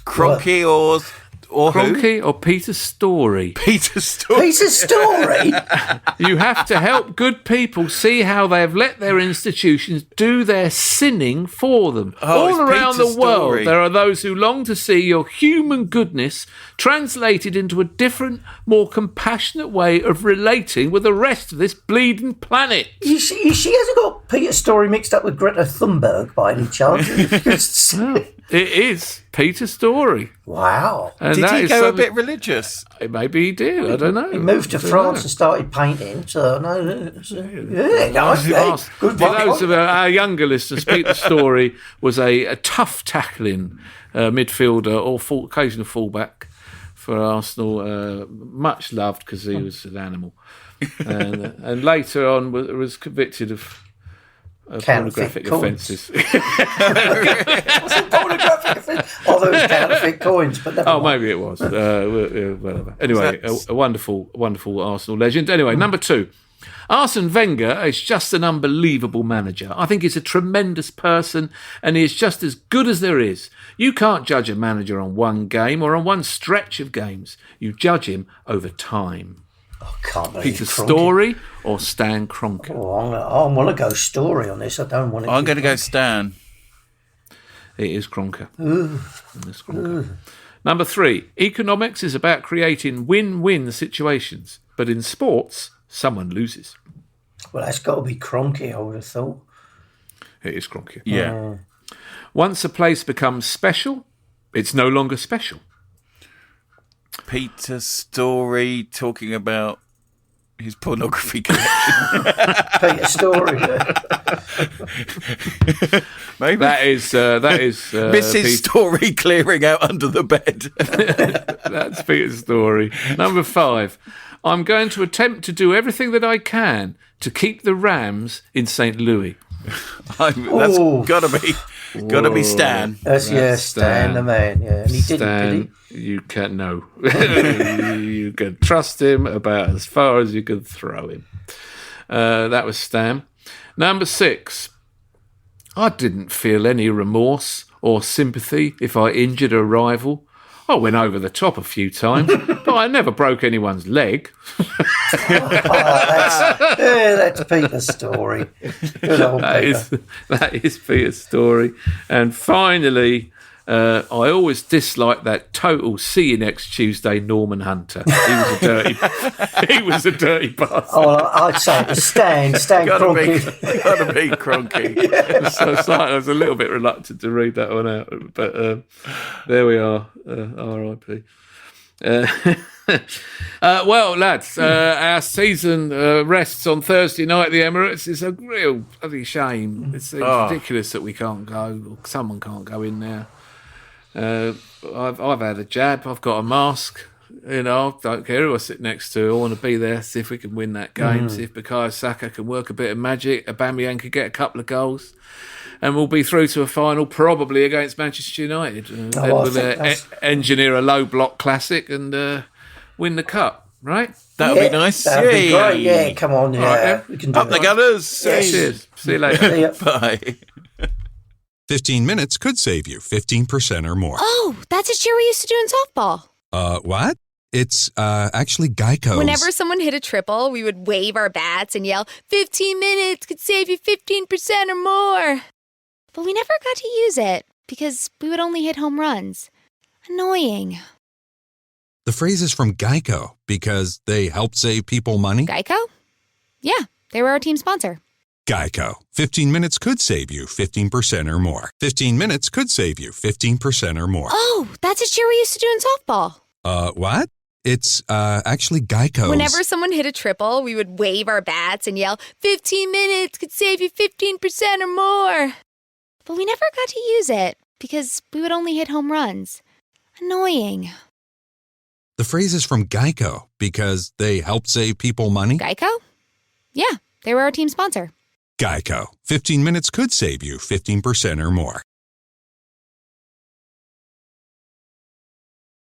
E: Cronky or
C: Cronky or Peter Storey?
E: Peter Storey.
D: Peter Storey?
C: You have to help good people see how they have let their institutions do their sinning for them. All around the world, there are those who long to see your human goodness translated into a different, more compassionate way of relating with the rest of this bleeding planet.
D: She hasn't got Peter Storey mixed up with Greta Thunberg by any chance?
C: It is Peter Storey.
D: Wow.
C: And
E: did he go a bit religious?
C: Maybe he did. I don't know.
D: He moved to France and started painting. So, nice.
C: For those of our younger listeners, Peter Storey was a tough tackling midfielder or occasional fullback for Arsenal. Much loved because he was an animal. And later on was convicted of pornographic offences.
D: What's a pornographic offence? Oh, there was counterfeit coins, but never mind.
C: Maybe it was. Whatever. Anyway, a wonderful, wonderful Arsenal legend. Anyway, number 2. Arsene Wenger is just an unbelievable manager. I think he's a tremendous person and he is just as good as there is. You can't judge a manager on one game or on one stretch of games. You judge him over time. Peter Storey or Stan Kroenke?
D: I want to go Storey on this. I don't want to.
E: I'm going to go Stan.
C: It is Kroenke. It's Kroenke. Number 3. Economics is about creating win-win situations, but in sports, someone loses.
D: Well, that's got to be Kroenke, I would have thought.
C: It is Kroenke.
E: Yeah.
C: Once a place becomes special, it's no longer special.
E: Peter Story talking about his pornography collection.
D: Peter Story.
E: Maybe
C: That is
E: Mrs. Story clearing out under the bed.
C: That's Peter's Story. Number 5. I'm going to attempt to do everything that I can to keep the Rams in St. Louis.
E: That's got to be Stan.
D: That's Stan the man. Yeah, and he
C: Stan,
D: didn't, did he?
C: You can no. You can trust him about as far as you can throw him. That was Stan. Number 6. I didn't feel any remorse or sympathy if I injured a rival. I went over the top a few times, but I never broke anyone's leg.
D: That's Peter's Story. Good old Peter.
C: That is Peter's Story. And finally, I always disliked that total see you next Tuesday Norman Hunter. He was a dirty bastard.
D: Oh, I'd say it was Stan Kroenke.
E: Gotta be Kroenke.
C: Yeah. So I was a little bit reluctant to read that one out, but there we are. R.I.P. Well, lads, our season rests on Thursday night at the Emirates. It's a real bloody shame. It's ridiculous that we can't go, or someone can't go in there. I've had a jab. I've got a mask. You know, I don't care who I sit next to. I want to be there, see if we can win that game, see if Bukayo Saka can work a bit of magic, Aubameyang can get a couple of goals, and we'll be through to a final, probably against Manchester United. Then we'll engineer a low block classic and win the cup, right?
E: That would be nice.
D: That'd be great. Yeah, come on. Yeah,
C: right,
D: we can do
E: Up the Gunners.
D: Yes.
C: Cheers. See you later.
E: Bye.
J: 15 minutes could save you 15% or more.
K: Oh, that's a cheer we used to do in softball.
J: What? It's actually Geico.
K: Whenever someone hit a triple, we would wave our bats and yell, 15 minutes could save you 15% or more. But we never got to use it because we would only hit home runs. Annoying.
J: The phrase is from Geico because they help save people money.
K: Geico? Yeah, they were our team sponsor.
J: Geico. 15 minutes could save you 15% or more. 15 minutes could save you 15% or more.
K: Oh, that's a cheer we used to do in softball.
J: What? It's actually Geico.
K: Whenever someone hit a triple, we would wave our bats and yell, 15 minutes could save you 15% or more. But we never got to use it because we would only hit home runs. Annoying.
J: The phrase is from Geico because they help save people money.
K: Geico? Yeah, they were our team sponsor.
J: Geico. 15 minutes could save you 15% or more.